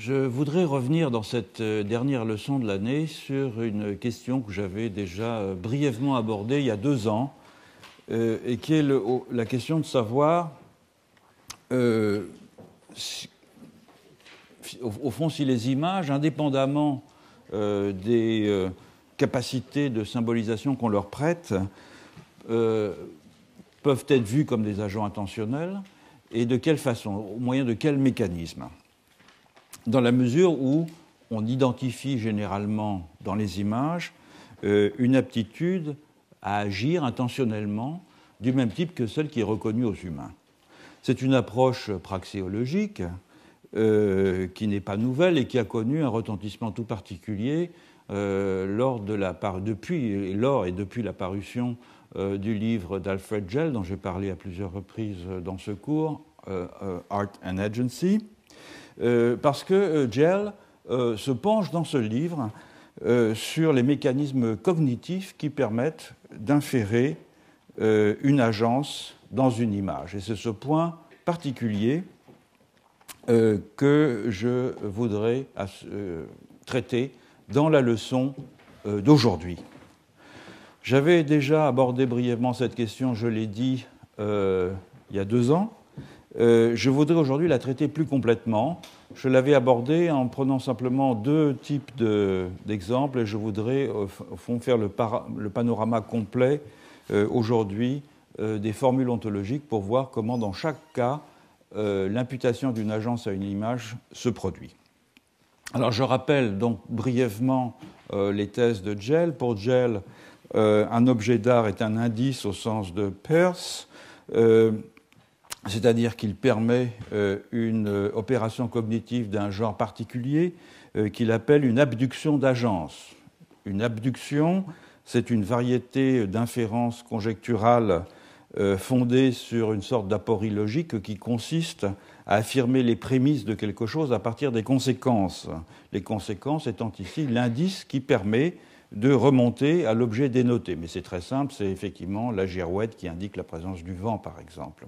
Je voudrais revenir dans cette dernière leçon de l'année sur une question que j'avais déjà brièvement abordée il y a 2 ans, et qui est la question de savoir, au fond, si les images, indépendamment des capacités de symbolisation qu'on leur prête, peuvent être vues comme des agents intentionnels, et de quelle façon, au moyen de quel mécanisme. Dans la mesure où on identifie généralement dans les images une aptitude à agir intentionnellement du même type que celle qui est reconnue aux humains. C'est une approche praxéologique qui n'est pas nouvelle et qui a connu un retentissement tout particulier depuis la parution du livre d'Alfred Gell, dont j'ai parlé à plusieurs reprises dans ce cours, Art and Agency. Parce que Gell se penche dans ce livre sur les mécanismes cognitifs qui permettent d'inférer une agence dans une image. Et c'est ce point particulier que je voudrais traiter dans la leçon d'aujourd'hui. J'avais déjà abordé brièvement cette question, je l'ai dit, il y a 2 ans. Je voudrais aujourd'hui la traiter plus complètement. Je l'avais abordée en prenant simplement 2 types d'exemples et je voudrais au fond faire le panorama complet aujourd'hui des formules ontologiques pour voir comment dans chaque cas l'imputation d'une agence à une image se produit. Alors je rappelle donc brièvement les thèses de Gell. Pour Gell, un objet d'art est un indice au sens de Peirce, c'est-à-dire qu'il permet une opération cognitive d'un genre particulier qu'il appelle une abduction d'agence. Une abduction, c'est une variété d'inférences conjecturales fondée sur une sorte d'aporie logique qui consiste à affirmer les prémices de quelque chose à partir des conséquences. Les conséquences étant ici l'indice qui permet de remonter à l'objet dénoté. Mais c'est très simple, c'est effectivement la girouette qui indique la présence du vent, par exemple.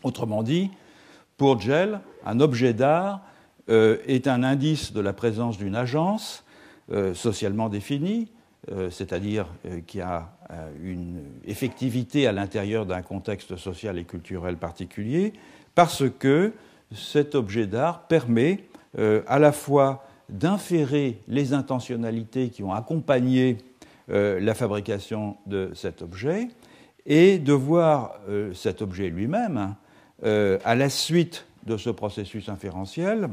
Autrement dit, pour Gell, un objet d'art est un indice de la présence d'une agence socialement définie, c'est-à-dire qui a une effectivité à l'intérieur d'un contexte social et culturel particulier, parce que cet objet d'art permet à la fois d'inférer les intentionnalités qui ont accompagné la fabrication de cet objet et de voir cet objet lui-même à la suite de ce processus inférentiel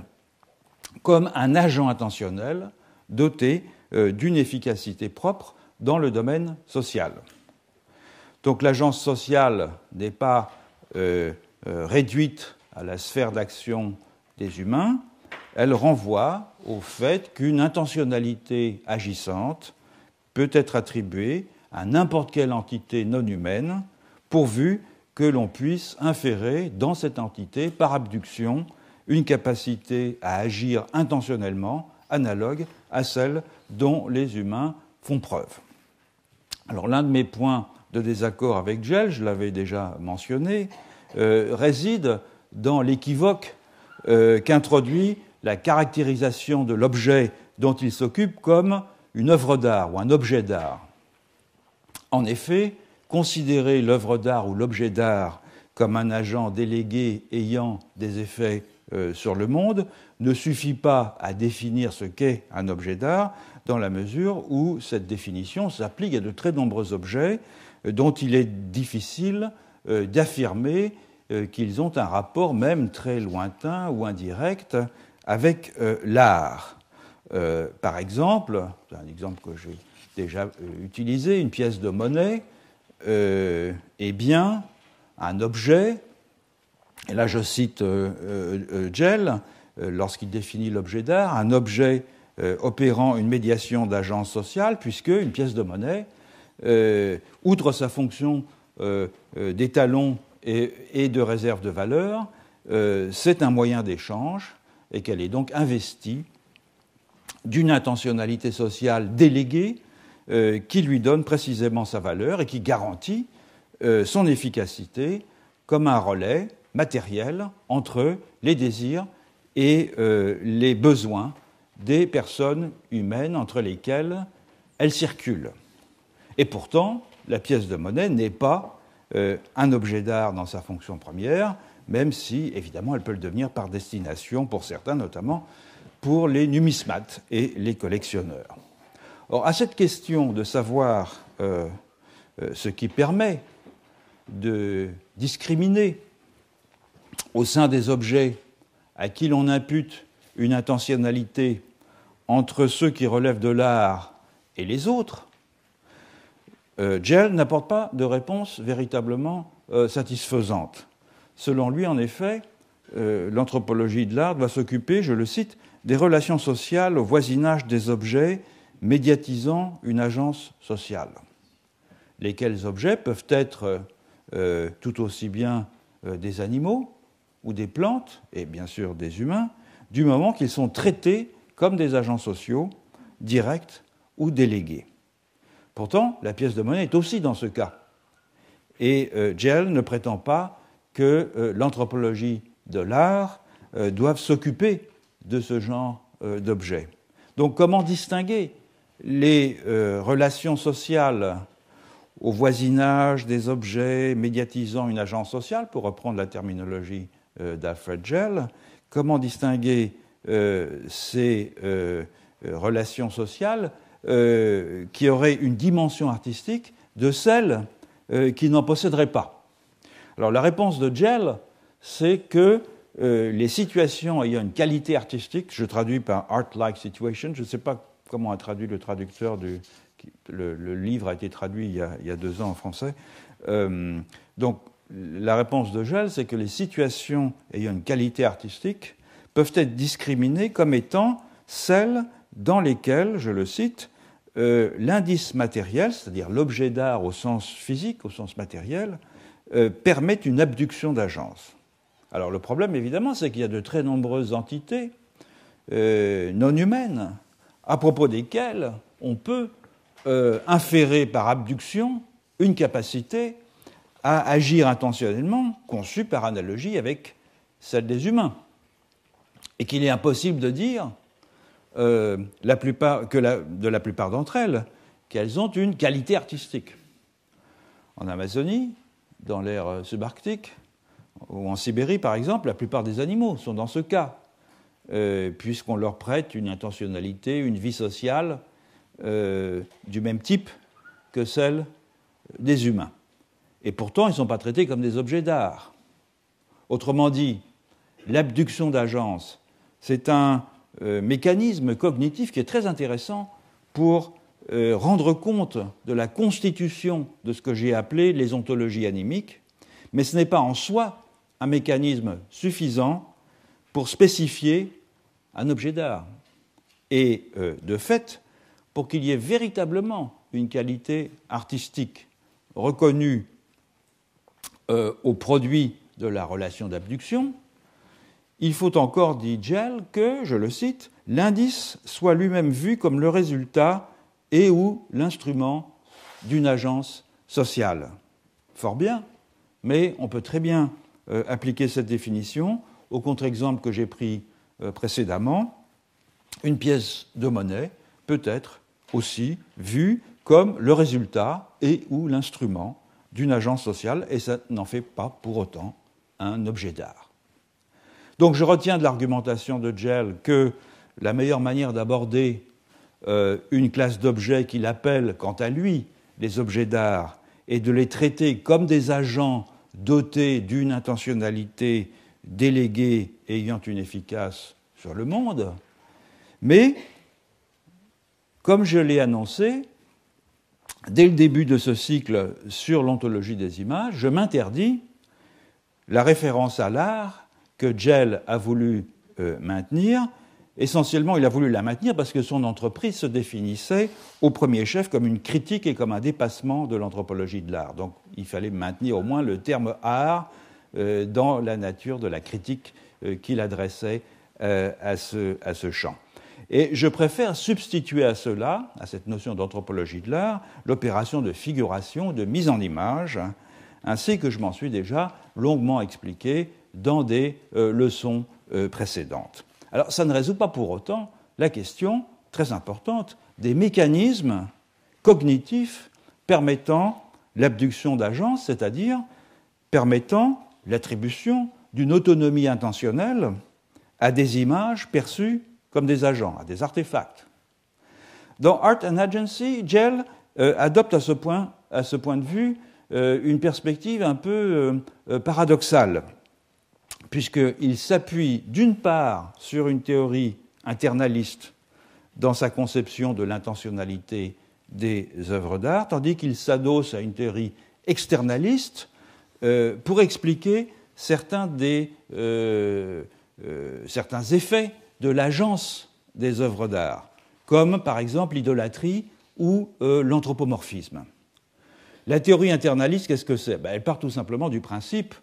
comme un agent intentionnel doté d'une efficacité propre dans le domaine social. Donc l'agence sociale n'est pas réduite à la sphère d'action des humains, elle renvoie au fait qu'une intentionnalité agissante peut être attribuée à n'importe quelle entité non humaine pourvu que l'on puisse inférer dans cette entité, par abduction, une capacité à agir intentionnellement analogue à celle dont les humains font preuve. Alors l'un de mes points de désaccord avec Gell, je l'avais déjà mentionné, réside dans l'équivoque qu'introduit la caractérisation de l'objet dont il s'occupe comme une œuvre d'art ou un objet d'art. En effet, considérer l'œuvre d'art ou l'objet d'art comme un agent délégué ayant des effets sur le monde ne suffit pas à définir ce qu'est un objet d'art dans la mesure où cette définition s'applique à de très nombreux objets dont il est difficile d'affirmer qu'ils ont un rapport même très lointain ou indirect avec l'art. Par exemple, c'est un exemple que j'ai déjà utilisé, une pièce de monnaie est bien un objet, et là je cite Gell, lorsqu'il définit l'objet d'art, un objet opérant une médiation d'agence sociale, puisque une pièce de monnaie, outre sa fonction d'étalon et de réserve de valeur, c'est un moyen d'échange et qu'elle est donc investie d'une intentionnalité sociale déléguée qui lui donne précisément sa valeur et qui garantit son efficacité comme un relais matériel entre les désirs et les besoins des personnes humaines entre lesquelles elles circulent. Et pourtant, la pièce de monnaie n'est pas un objet d'art dans sa fonction première, même si, évidemment, elle peut le devenir par destination pour certains, notamment pour les numismates et les collectionneurs. Or, à cette question de savoir ce qui permet de discriminer au sein des objets à qui l'on impute une intentionnalité entre ceux qui relèvent de l'art et les autres, Gell n'apporte pas de réponse véritablement satisfaisante. Selon lui, en effet, l'anthropologie de l'art doit s'occuper, je le cite, des relations sociales au voisinage des objets médiatisant une agence sociale. Lesquels objets peuvent être tout aussi bien des animaux ou des plantes, et bien sûr des humains, du moment qu'ils sont traités comme des agents sociaux, directs ou délégués. Pourtant, la pièce de monnaie est aussi dans ce cas. Et Gell ne prétend pas que l'anthropologie de l'art doive s'occuper de ce genre d'objets. Donc comment distinguer les relations sociales au voisinage des objets médiatisant une agence sociale, pour reprendre la terminologie d'Alfred Gell, comment distinguer ces relations sociales qui auraient une dimension artistique de celles qui n'en posséderaient pas. Alors la réponse de Gell, c'est que les situations ayant une qualité artistique, je traduis par art-like situation, je ne sais pas comment a traduit le traducteur le livre a été traduit il y a 2 ans en français. Donc la réponse de Gell, c'est que les situations ayant une qualité artistique peuvent être discriminées comme étant celles dans lesquelles, je le cite, l'indice matériel, c'est-à-dire l'objet d'art au sens physique, au sens matériel, permet une abduction d'agence. Alors le problème, évidemment, c'est qu'il y a de très nombreuses entités non humaines à propos desquelles on peut inférer par abduction une capacité à agir intentionnellement, conçue par analogie avec celle des humains. Et qu'il est impossible de dire de la plupart d'entre elles qu'elles ont une qualité artistique. En Amazonie, dans l'ère subarctique, ou en Sibérie, par exemple, la plupart des animaux sont dans ce cas, puisqu'on leur prête une intentionnalité, une vie sociale du même type que celle des humains. Et pourtant, ils ne sont pas traités comme des objets d'art. Autrement dit, l'abduction d'agence, c'est un mécanisme cognitif qui est très intéressant pour rendre compte de la constitution de ce que j'ai appelé les ontologies animiques, mais ce n'est pas en soi un mécanisme suffisant pour spécifier un objet d'art. Et de fait, pour qu'il y ait véritablement une qualité artistique reconnue au produit de la relation d'abduction, il faut encore, dit Gell, que, je le cite, l'indice soit lui-même vu comme le résultat et ou l'instrument d'une agence sociale. Fort bien, mais on peut très bien appliquer cette définition au contre-exemple que j'ai pris précédemment. Une pièce de monnaie peut être aussi vue comme le résultat et ou l'instrument d'une agence sociale, et ça n'en fait pas pour autant un objet d'art. Donc je retiens de l'argumentation de Gell que la meilleure manière d'aborder une classe d'objets qu'il appelle, quant à lui, les objets d'art, est de les traiter comme des agents dotés d'une intentionnalité déléguée ayant une efficace sur le monde. Mais, comme je l'ai annoncé, dès le début de ce cycle sur l'ontologie des images, je m'interdis la référence à l'art que Gell a voulu maintenir. Essentiellement, il a voulu la maintenir parce que son entreprise se définissait au premier chef comme une critique et comme un dépassement de l'anthropologie de l'art. Donc, il fallait maintenir au moins le terme art dans la nature de la critique qu'il adressait à ce champ. Et je préfère substituer à cela, à cette notion d'anthropologie de l'art, l'opération de figuration, de mise en image, ainsi que je m'en suis déjà longuement expliqué dans des leçons précédentes. Alors, ça ne résout pas pour autant la question très importante des mécanismes cognitifs permettant l'abduction d'agence, c'est-à-dire permettant l'attribution d'une autonomie intentionnelle à des images perçues comme des agents, à des artefacts. Dans Art and Agency, Gell adopte à ce point de vue une perspective un peu paradoxale, puisqu'il s'appuie d'une part sur une théorie internaliste dans sa conception de l'intentionnalité des œuvres d'art, tandis qu'il s'adosse à une théorie externaliste pour expliquer certains effets de l'agence des œuvres d'art, comme par exemple l'idolâtrie ou l'anthropomorphisme. La théorie internaliste, qu'est-ce que c'est ? Elle part tout simplement du principe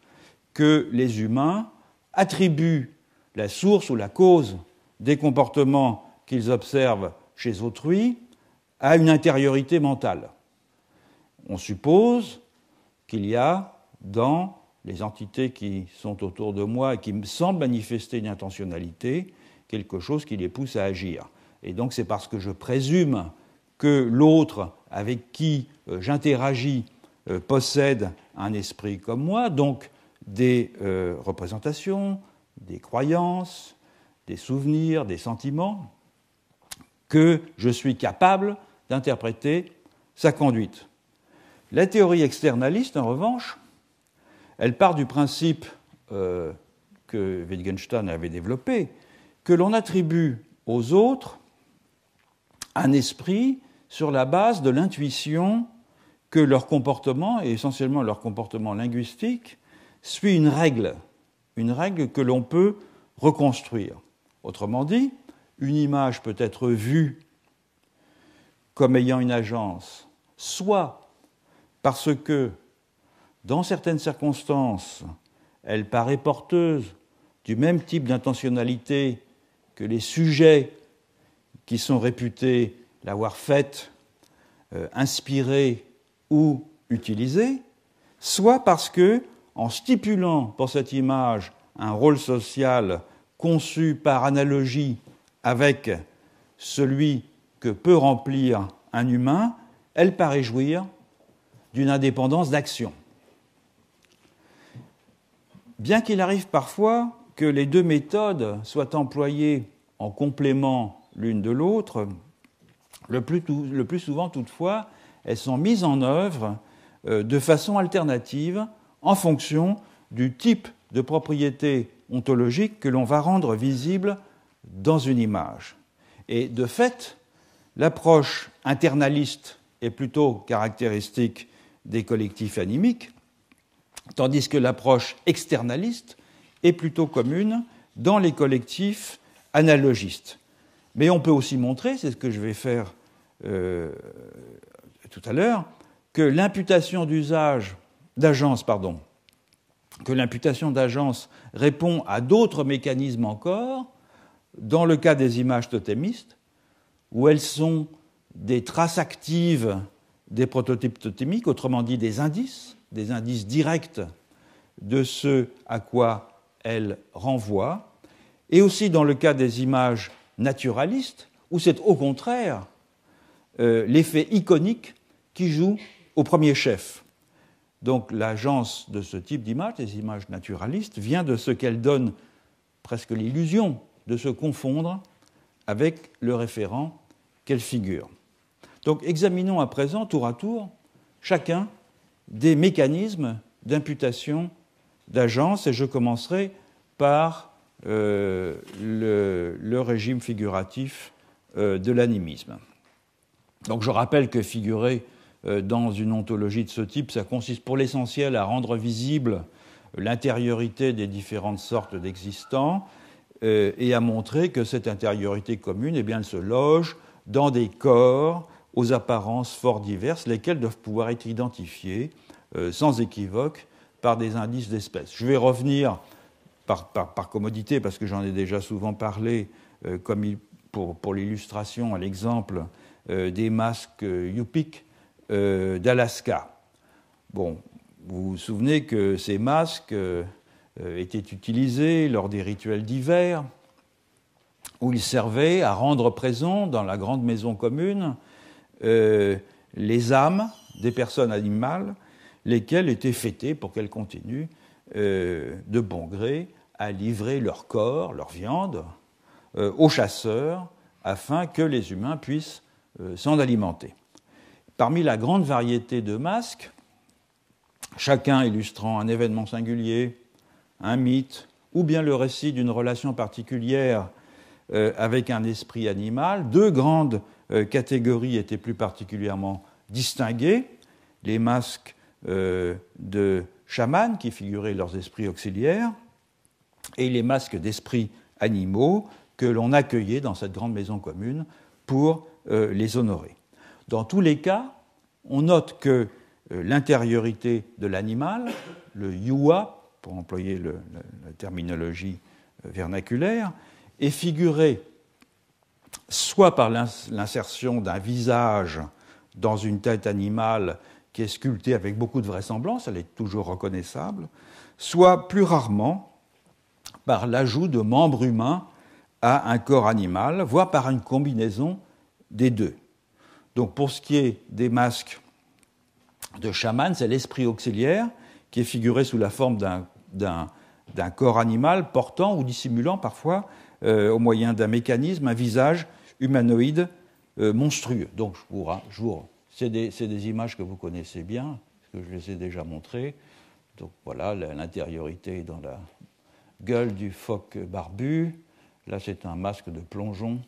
que les humains attribuent la source ou la cause des comportements qu'ils observent chez autrui à une intériorité mentale. On suppose qu'il y a dans les entités qui sont autour de moi et qui me semblent manifester une intentionnalité, quelque chose qui les pousse à agir. Et donc c'est parce que je présume que l'autre avec qui j'interagis possède un esprit comme moi, donc des représentations, des croyances, des souvenirs, des sentiments, que je suis capable d'interpréter sa conduite. La théorie externaliste, en revanche, elle part du principe que Wittgenstein avait développé, que l'on attribue aux autres un esprit sur la base de l'intuition que leur comportement, et essentiellement leur comportement linguistique, suit une règle que l'on peut reconstruire. Autrement dit, une image peut être vue comme ayant une agence, soit parce que, dans certaines circonstances, elle paraît porteuse du même type d'intentionnalité que les sujets qui sont réputés l'avoir faite, inspirée ou utilisée, soit parce que, en stipulant pour cette image un rôle social conçu par analogie avec celui que peut remplir un humain, elle paraît jouir d'une indépendance d'action. Bien qu'il arrive parfois que les deux méthodes soient employées en complément l'une de l'autre, le plus souvent toutefois, elles sont mises en œuvre de façon alternative en fonction du type de propriété ontologique que l'on va rendre visible dans une image. Et de fait, l'approche internaliste est plutôt caractéristique des collectifs animiques, tandis que l'approche externaliste est plutôt commune dans les collectifs analogistes. Mais on peut aussi montrer, c'est ce que je vais faire tout à l'heure, que l'imputation d'agence répond à d'autres mécanismes encore, dans le cas des images totémistes, où elles sont des traces actives des prototypes totémiques, autrement dit des indices directs de ce à quoi elles renvoient, et aussi dans le cas des images naturalistes, où c'est au contraire l'effet iconique qui joue au premier chef. Donc l'agence de ce type d'image, des images naturalistes, vient de ce qu'elle donne presque l'illusion de se confondre avec le référent qu'elle figure. Donc examinons à présent, tour à tour, chacun des mécanismes d'imputation d'agence, et je commencerai par le régime figuratif de l'animisme. Donc je rappelle que figurer dans une ontologie de ce type, ça consiste pour l'essentiel à rendre visible l'intériorité des différentes sortes d'existants et à montrer que cette intériorité commune, eh bien, elle se loge dans des corps aux apparences fort diverses, lesquelles doivent pouvoir être identifiées sans équivoque par des indices d'espèce. Je vais revenir par commodité, parce que j'en ai déjà souvent parlé, pour l'illustration, à l'exemple des masques Yupik d'Alaska. Bon, vous vous souvenez que ces masques était utilisé lors des rituels d'hiver, où il servait à rendre présent dans la grande maison commune les âmes des personnes animales, lesquelles étaient fêtées pour qu'elles continuent de bon gré à livrer leur corps, leur viande, aux chasseurs, afin que les humains puissent s'en alimenter. Parmi la grande variété de masques, chacun illustrant un événement singulier, un mythe, ou bien le récit d'une relation particulière avec un esprit animal, deux grandes catégories étaient plus particulièrement distinguées, les masques de chamans qui figuraient leurs esprits auxiliaires et les masques d'esprits animaux que l'on accueillait dans cette grande maison commune pour les honorer. Dans tous les cas, on note que l'intériorité de l'animal, le yuwa, pour employer la terminologie vernaculaire, est figuré soit par l'insertion d'un visage dans une tête animale qui est sculptée avec beaucoup de vraisemblance, elle est toujours reconnaissable, soit plus rarement par l'ajout de membres humains à un corps animal, voire par une combinaison des deux. Donc pour ce qui est des masques de chaman, c'est l'esprit auxiliaire qui est figuré sous la forme d'un corps animal portant ou dissimulant parfois, au moyen d'un mécanisme, un visage humanoïde monstrueux. Donc c'est des images que vous connaissez bien, parce que je les ai déjà montrées. Donc voilà, l'intériorité dans la gueule du phoque barbu. Là, c'est un masque de plongeon.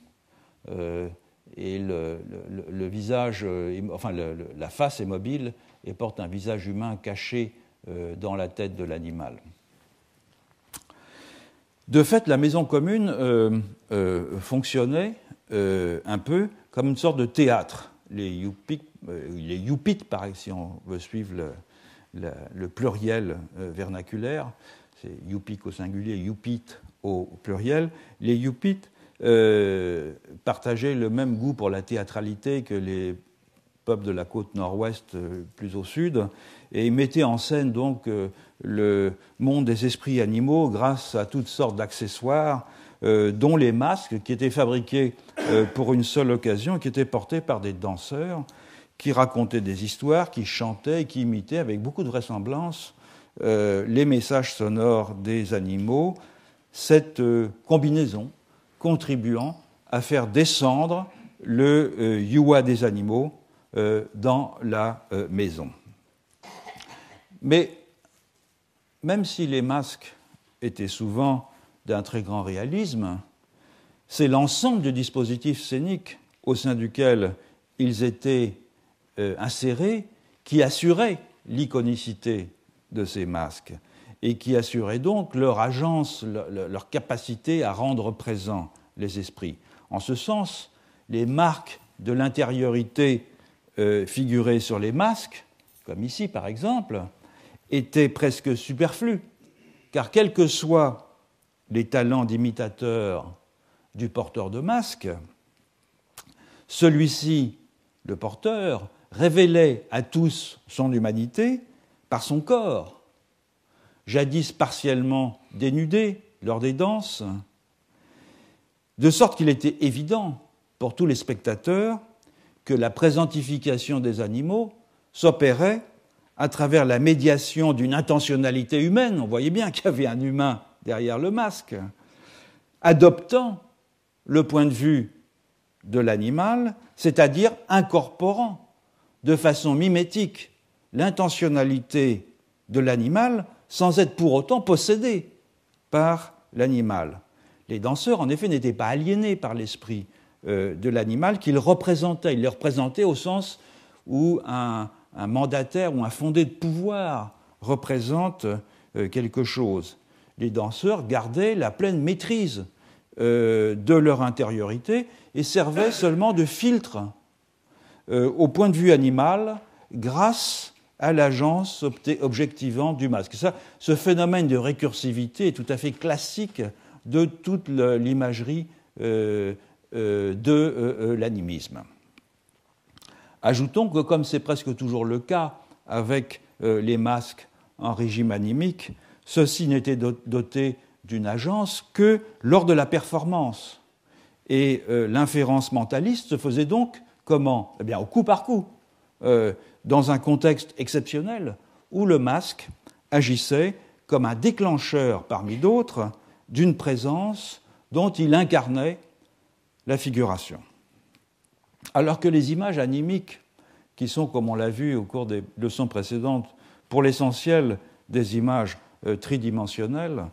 Et le visage, la face est mobile et porte un visage humain caché dans la tête de l'animal. De fait, la maison commune fonctionnait un peu comme une sorte de théâtre. Les yupites, si on veut suivre le pluriel vernaculaire, c'est yupik au singulier, yupit au pluriel. Les yupites partageaient le même goût pour la théâtralité que les peuples de la côte nord-ouest plus au sud, et ils mettaient en scène donc le monde des esprits animaux grâce à toutes sortes d'accessoires, dont les masques qui étaient fabriqués pour une seule occasion, qui étaient portés par des danseurs qui racontaient des histoires, qui chantaient et qui imitaient avec beaucoup de vraisemblance les messages sonores des animaux, cette combinaison contribuant à faire descendre le yuwa des animaux dans la maison. Mais même si les masques étaient souvent d'un très grand réalisme, c'est l'ensemble du dispositif scénique au sein duquel ils étaient insérés qui assurait l'iconicité de ces masques et qui assurait donc leur agence, leur capacité à rendre présents les esprits. En ce sens, les marques de l'intériorité figurées sur les masques, comme ici par exemple, étaient presque superflues, car quels que soient les talents d'imitateur du porteur de masque, celui-ci, le porteur, révélait à tous son humanité par son corps, jadis partiellement dénudé lors des danses, de sorte qu'il était évident pour tous les spectateurs que la présentification des animaux s'opérait à travers la médiation d'une intentionnalité humaine. On voyait bien qu'il y avait un humain derrière le masque, adoptant le point de vue de l'animal, c'est-à-dire incorporant de façon mimétique l'intentionnalité de l'animal sans être pour autant possédé par l'animal. Les danseurs, en effet, n'étaient pas aliénés par l'esprit de l'animal qu'ils représentaient. Ils le représentaient au sens où un mandataire ou un fondé de pouvoir représente quelque chose. Les danseurs gardaient la pleine maîtrise de leur intériorité et servaient seulement de filtre au point de vue animal grâce à l'agence objectivante du masque. Ce phénomène de récursivité est tout à fait classique de toute l'imagerie de l'animisme. Ajoutons que, comme c'est presque toujours le cas avec les masques en régime animique, ceux-ci n'étaient dotés d'une agence que lors de la performance. Et l'inférence mentaliste se faisait donc comment ? Eh bien, au coup par coup, dans un contexte exceptionnel où le masque agissait comme un déclencheur parmi d'autres d'une présence dont il incarnait la figuration. Alors que les images animiques, qui sont, comme on l'a vu au cours des leçons précédentes, pour l'essentiel des images tridimensionnelles,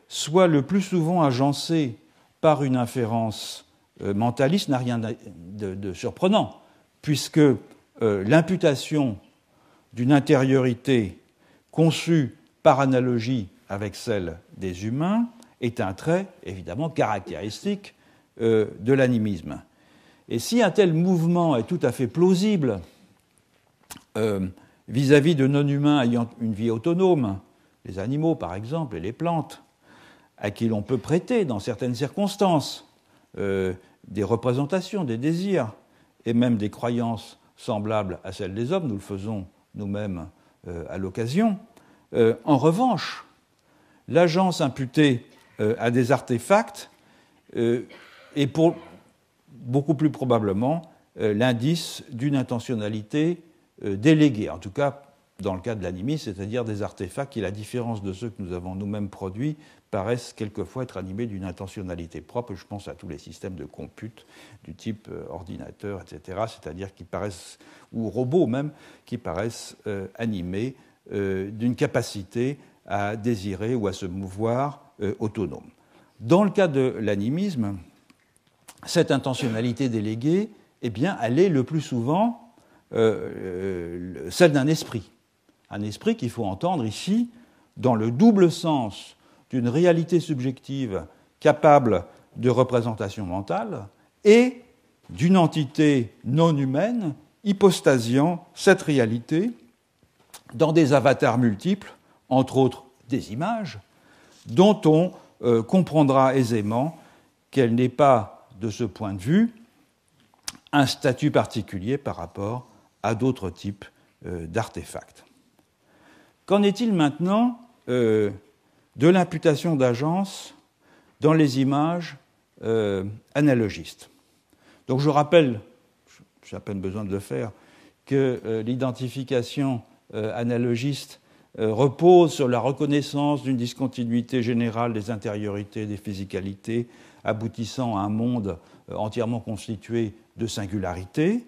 soient le plus souvent agencées par une inférence mentaliste, n'a rien de surprenant, puisque l'imputation d'une intériorité conçue par analogie avec celle des humains est un trait, évidemment, caractéristique de l'animisme. Et si un tel mouvement est tout à fait plausible vis-à-vis de non-humains ayant une vie autonome, les animaux par exemple et les plantes, à qui l'on peut prêter dans certaines circonstances des représentations, des désirs et même des croyances semblables à celles des hommes, nous le faisons nous-mêmes à l'occasion. En revanche, l'agence imputée à des artefacts est pour beaucoup plus probablement l'indice d'une intentionnalité déléguée, en tout cas dans le cas de l'animisme, c'est-à-dire des artefacts qui, à la différence de ceux que nous avons nous-mêmes produits, paraissent quelquefois être animés d'une intentionnalité propre. Je pense à tous les systèmes de compute du type ordinateur, etc., c'est-à-dire qui paraissent, ou robots même, qui paraissent animés d'une capacité à désirer ou à se mouvoir autonome. Dans le cas de l'animisme, cette intentionnalité déléguée, eh bien, elle est le plus souvent celle d'un esprit. Un esprit qu'il faut entendre ici dans le double sens d'une réalité subjective capable de représentation mentale et d'une entité non humaine hypostasiant cette réalité dans des avatars multiples, entre autres des images, dont on comprendra aisément qu'elle n'est pas, de ce point de vue, un statut particulier par rapport à d'autres types d'artefacts. Qu'en est-il maintenant de l'imputation d'agence dans les images analogistes ? Donc je rappelle, j'ai à peine besoin de le faire, que l'identification analogiste repose sur la reconnaissance d'une discontinuité générale des intériorités et des physicalités, aboutissant à un monde entièrement constitué de singularités,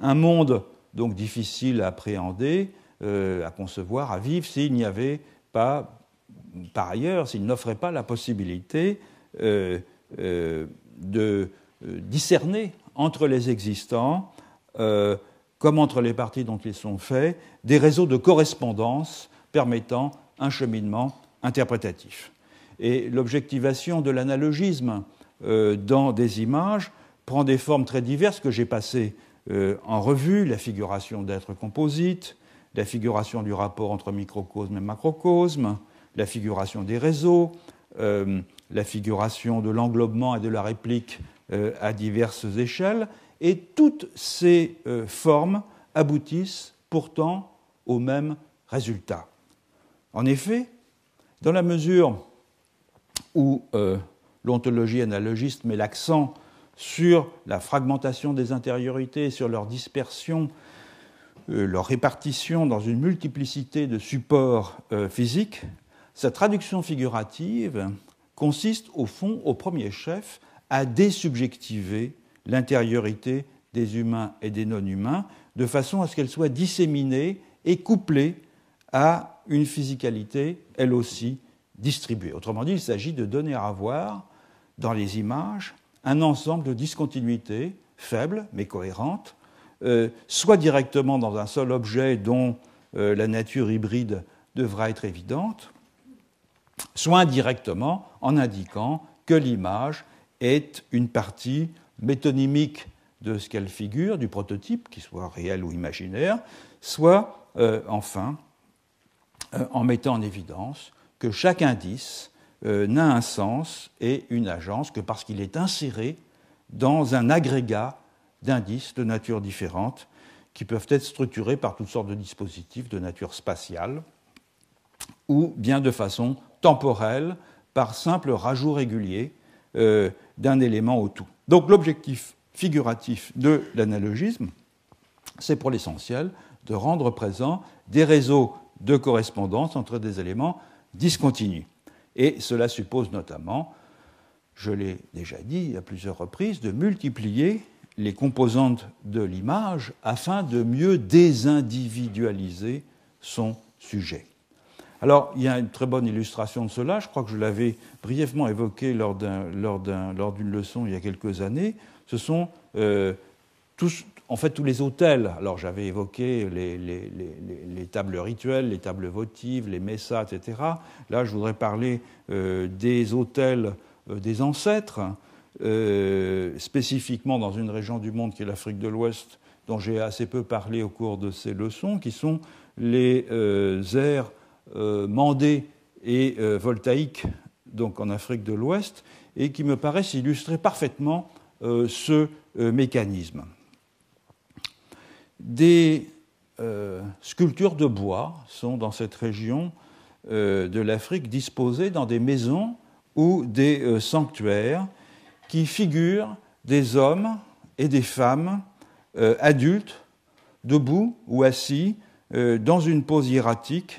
un monde donc difficile à appréhender, à concevoir, à vivre, s'il n'y avait pas, par ailleurs, s'il n'offrait pas la possibilité de discerner entre les existants, comme entre les parties dont ils sont faits, des réseaux de correspondance permettant un cheminement interprétatif. Et l'objectivation de l'analogisme dans des images prend des formes très diverses que j'ai passées en revue, la figuration d'êtres composites, la figuration du rapport entre microcosme et macrocosme, la figuration des réseaux, la figuration de l'englobement et de la réplique à diverses échelles, et toutes ces formes aboutissent pourtant au même résultat. En effet, dans la mesure où l'ontologie analogiste met l'accent sur la fragmentation des intériorités, sur leur dispersion, leur répartition dans une multiplicité de supports physiques, sa traduction figurative consiste au fond, au premier chef, à désubjectiver l'intériorité des humains et des non-humains de façon à ce qu'elle soit disséminée et couplée à une physicalité, elle aussi, distribuée. Autrement dit, il s'agit de donner à voir dans les images un ensemble de discontinuités faibles mais cohérentes, soit directement dans un seul objet dont la nature hybride devra être évidente, soit indirectement en indiquant que l'image est une partie métonymique de ce qu'elle figure, du prototype, qu'il soit réel ou imaginaire, soit, enfin, en mettant en évidence que chaque indice n'a un sens et une agence que parce qu'il est inséré dans un agrégat d'indices de nature différente qui peuvent être structurés par toutes sortes de dispositifs de nature spatiale ou bien de façon temporelle, par simple rajout régulier d'un élément au tout. Donc l'objectif figuratif de l'analogisme, c'est pour l'essentiel de rendre présent des réseaux de correspondance entre des éléments discontinus. Et cela suppose notamment, je l'ai déjà dit à plusieurs reprises, de multiplier les composantes de l'image afin de mieux désindividualiser son sujet. Alors, il y a une très bonne illustration de cela, je crois que je l'avais brièvement évoqué lors d'une leçon il y a quelques années. Ce sont tous les autels. Alors, j'avais évoqué les tables rituelles, les tables votives, les messas, etc. Là, je voudrais parler des autels des ancêtres, spécifiquement dans une région du monde qui est l'Afrique de l'Ouest, dont j'ai assez peu parlé au cours de ces leçons, qui sont les aires mandées et voltaïques, donc en Afrique de l'Ouest, et qui me paraissent illustrer parfaitement ce mécanisme. Des sculptures de bois sont dans cette région de l'Afrique disposées dans des maisons ou des sanctuaires qui figurent des hommes et des femmes adultes, debout ou assis, dans une pose hiératique,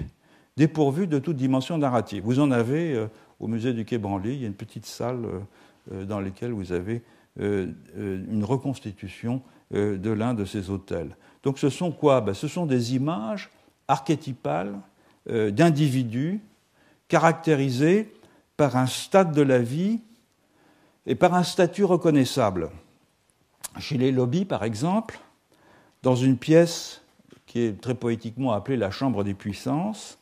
dépourvue de toute dimension narrative. Vous en avez au musée du Quai Branly, il y a une petite salle dans laquelle vous avez une reconstitution de l'un de ces autels. Donc ce sont quoi ? Ce sont des images archétypales d'individus caractérisés par un stade de la vie et par un statut reconnaissable. Chez les Lobi, par exemple, dans une pièce qui est très poétiquement appelée la chambre des puissances,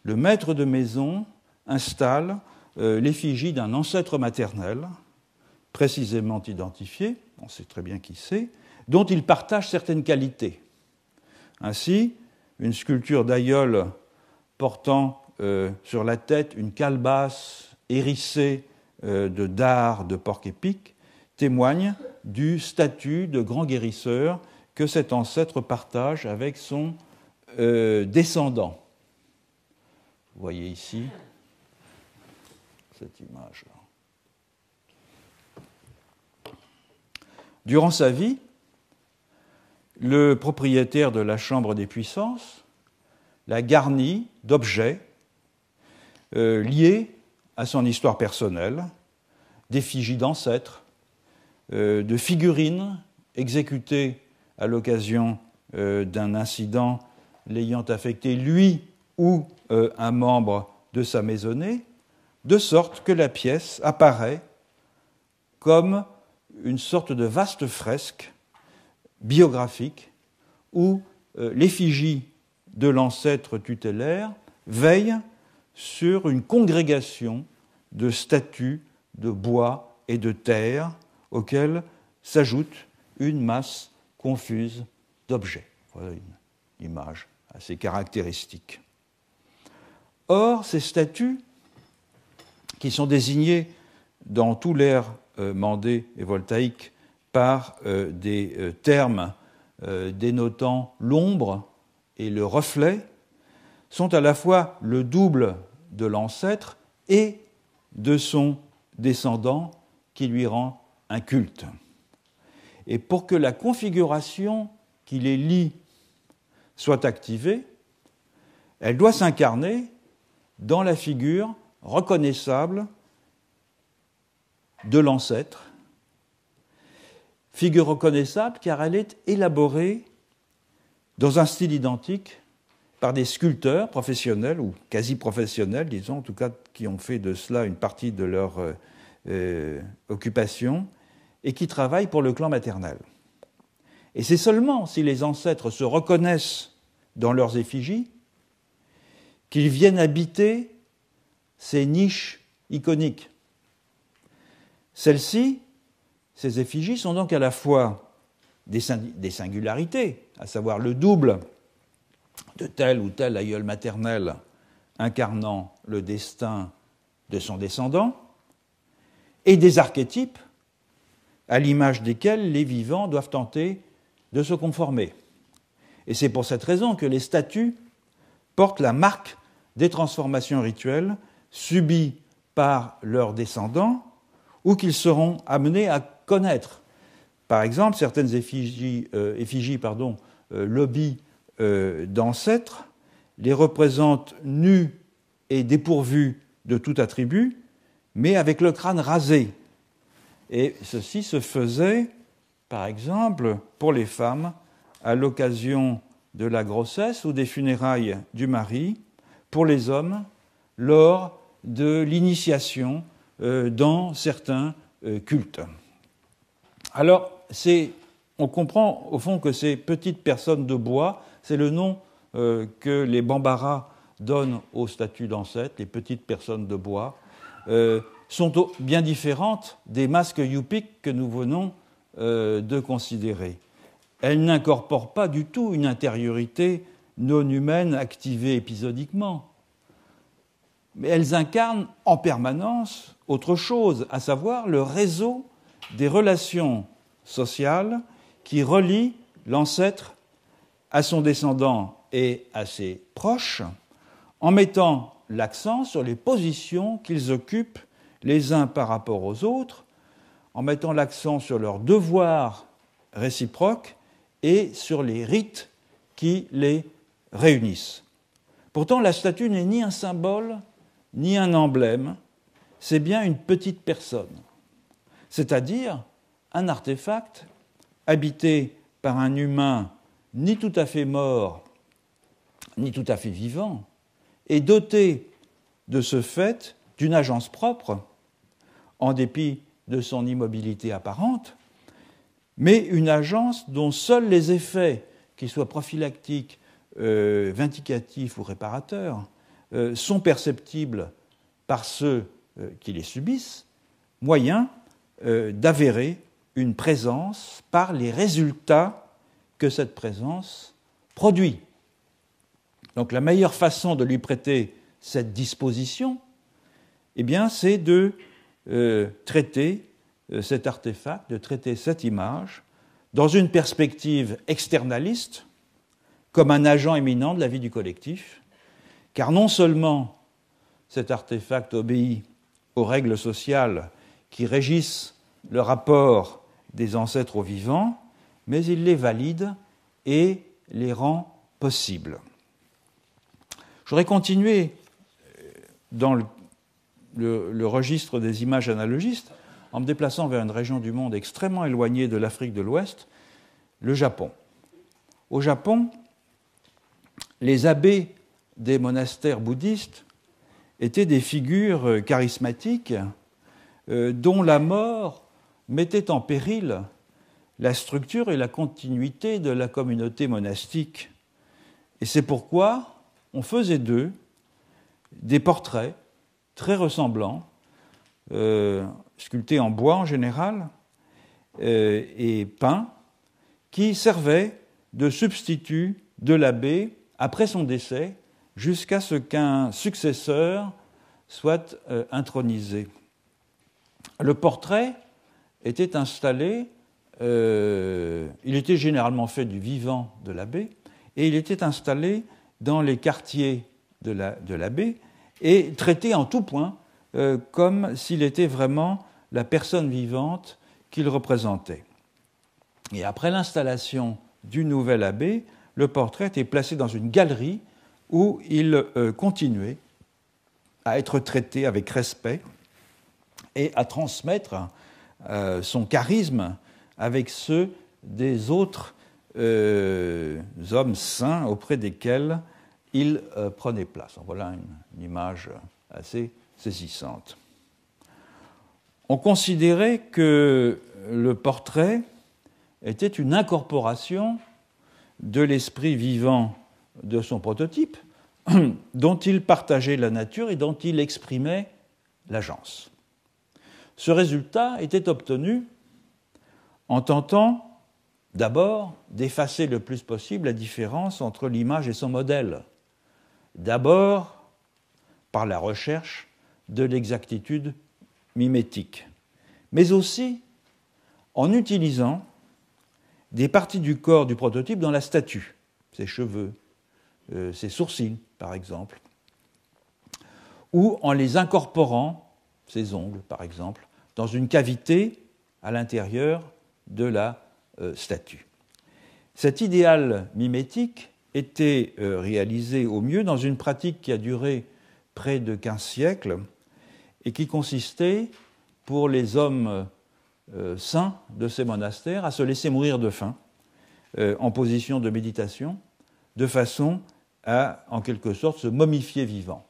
le maître de maison installe l'effigie d'un ancêtre maternel, précisément identifié, on sait très bien qui c'est, dont il partage certaines qualités. Ainsi, une sculpture d'aïeul portant sur la tête une calebasse hérissée de dards de porc-épic témoigne du statut de grand guérisseur que cet ancêtre partage avec son descendant. Vous voyez ici cette image-là. Durant sa vie, le propriétaire de la chambre des puissances l'a garni d'objets liés à son histoire personnelle, d'effigies d'ancêtres, de figurines exécutées à l'occasion d'un incident l'ayant affecté lui ou un membre de sa maisonnée, de sorte que la pièce apparaît comme une sorte de vaste fresque biographique où l'effigie de l'ancêtre tutélaire veille sur une congrégation de statues de bois et de terre auxquelles s'ajoute une masse confuse d'objets. Voilà une image assez caractéristique. Or, ces statues, qui sont désignées dans tout l'ère mandé et voltaïque par des termes dénotant l'ombre et le reflet, sont à la fois le double de l'ancêtre et de son descendant qui lui rend un culte. Et pour que la configuration qui les lie soit activée, elle doit s'incarner dans la figure reconnaissable de l'ancêtre, figure reconnaissable car elle est élaborée dans un style identique par des sculpteurs professionnels ou quasi-professionnels, disons, en tout cas qui ont fait de cela une partie de leur occupation et qui travaillent pour le clan maternel. Et c'est seulement si les ancêtres se reconnaissent dans leurs effigies qu'ils viennent habiter ces niches iconiques. Celles-ci, ces effigies, sont donc à la fois des singularités, à savoir le double de tel ou tel aïeul maternel incarnant le destin de son descendant, et des archétypes à l'image desquels les vivants doivent tenter de se conformer. Et c'est pour cette raison que les statues portent la marque des transformations rituelles subies par leurs descendants ou qu'ils seront amenés à connaître. Par exemple, certaines effigies lobbies d'ancêtres les représentent nus et dépourvus de tout attribut, mais avec le crâne rasé. Et ceci se faisait, par exemple, pour les femmes, à l'occasion de la grossesse ou des funérailles du mari, pour les hommes, lors de l'initiation dans certains cultes. Alors, on comprend au fond que ces petites personnes de bois, c'est le nom que les Bambara donnent au statut d'ancêtre, les petites personnes de bois, sont bien différentes des masques Yupik que nous venons de considérer. Elles n'incorporent pas du tout une intériorité non humaine activée épisodiquement, mais elles incarnent en permanence autre chose, à savoir le réseau des relations sociales qui relient l'ancêtre à son descendant et à ses proches, en mettant l'accent sur les positions qu'ils occupent les uns par rapport aux autres, en mettant l'accent sur leurs devoirs réciproques et sur les rites qui les réunissent. Pourtant, la statue n'est ni un symbole, ni un emblème, c'est bien une petite personne, c'est-à-dire un artefact habité par un humain ni tout à fait mort, ni tout à fait vivant, et doté de ce fait d'une agence propre, en dépit de son immobilité apparente, mais une agence dont seuls les effets, qu'ils soient prophylactiques, vindicatifs ou réparateurs, sont perceptibles par ceux qui les subissent, moyen d'avérer une présence par les résultats que cette présence produit. Donc la meilleure façon de lui prêter cette disposition, eh bien, c'est de traiter cet artefact, de traiter cette image dans une perspective externaliste, comme un agent éminent de la vie du collectif, car non seulement cet artefact obéit aux règles sociales qui régissent le rapport des ancêtres aux vivants, mais il les valide et les rend possibles. Je voudrais continuer dans le registre des images analogistes en me déplaçant vers une région du monde extrêmement éloignée de l'Afrique de l'Ouest, le Japon. Au Japon, les abbés des monastères bouddhistes étaient des figures charismatiques dont la mort mettait en péril la structure et la continuité de la communauté monastique. Et c'est pourquoi on faisait d'eux des portraits très ressemblants, sculptés en bois en général, et peints, qui servaient de substitut de l'abbé après son décès, jusqu'à ce qu'un successeur soit intronisé. Le portrait était installé, il était généralement fait du vivant de l'abbé, et il était installé dans les quartiers de l'abbé, et traité en tout point comme s'il était vraiment la personne vivante qu'il représentait. Et après l'installation du nouvel abbé, le portrait était placé dans une galerie où il continuait à être traité avec respect et à transmettre son charisme avec ceux des autres hommes saints auprès desquels il prenait place. Voilà une image assez saisissante. On considérait que le portrait était une incorporation de l'esprit vivant de son prototype, dont il partageait la nature et dont il exprimait l'agence. Ce résultat était obtenu en tentant d'abord d'effacer le plus possible la différence entre l'image et son modèle. D'abord par la recherche de l'exactitude mimétique, mais aussi en utilisant des parties du corps du prototype dans la statue, ses cheveux, ses sourcils par exemple, ou en les incorporant, ses ongles par exemple, dans une cavité à l'intérieur de la statue. Cet idéal mimétique était réalisé au mieux dans une pratique qui a duré près de 15 siècles et qui consistait, pour les hommes saints de ces monastères, à se laisser mourir de faim en position de méditation, de façon à, en quelque sorte, se momifier vivant.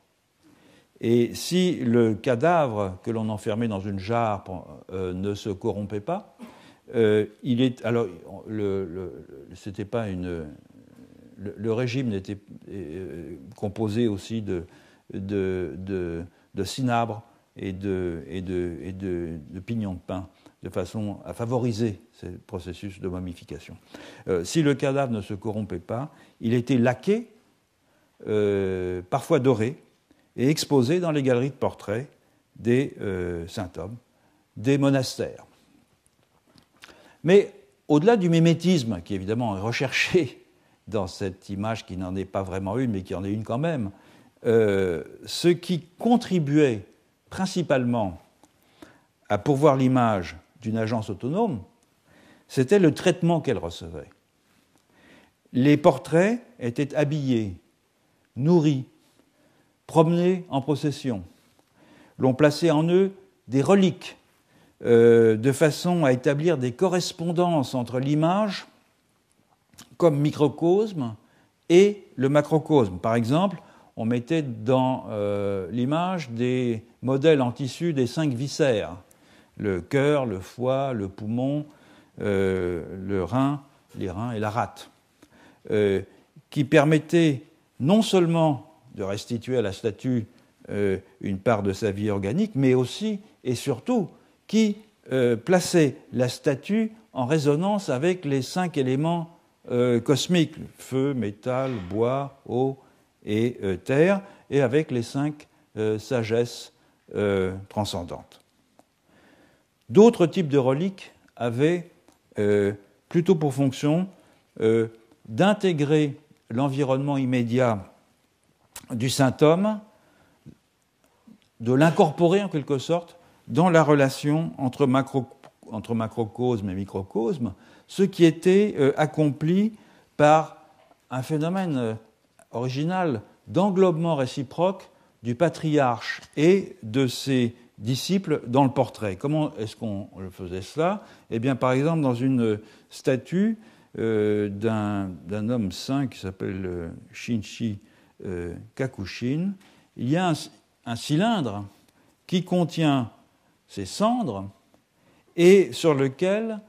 Et si le cadavre que l'on enfermait dans une jarre ne se corrompait pas, c'était pas le régime n'était composé aussi de cinabre et de pignons de pin, de façon à favoriser ce processus de momification. Si le cadavre ne se corrompait pas, il était laqué, parfois doré, et exposé dans les galeries de portraits des saint-hommes, des monastères. Mais au-delà du mimétisme, qui évidemment est recherché dans cette image qui n'en est pas vraiment une, mais qui en est une quand même, ce qui contribuait principalement à pourvoir l'image d'une agence autonome, c'était le traitement qu'elle recevait. Les portraits étaient habillés, nourris, promenés en procession. L'on plaçait en eux des reliques, de façon à établir des correspondances entre l'image comme microcosme et le macrocosme. Par exemple, on mettait dans l'image des modèles en tissu des 5 viscères, le cœur, le foie, le poumon, le rein, les reins et la rate, qui permettaient non seulement de restituer à la statue une part de sa vie organique, mais aussi et surtout qui plaçait la statue en résonance avec les 5 éléments cosmiques, feu, métal, bois, eau et terre, et avec les 5 sagesses transcendantes. D'autres types de reliques avaient plutôt pour fonction d'intégrer l'environnement immédiat du saint homme, de l'incorporer en quelque sorte dans la relation entre macrocosme et microcosme, ce qui était accompli par un phénomène original d'englobement réciproque du patriarche et de ses disciples dans le portrait. Comment est-ce qu'on faisait cela ? Eh bien, par exemple, dans une statue d'un homme saint qui s'appelle Shinchi Kakushin, il y a un cylindre qui contient ces cendres et sur lequel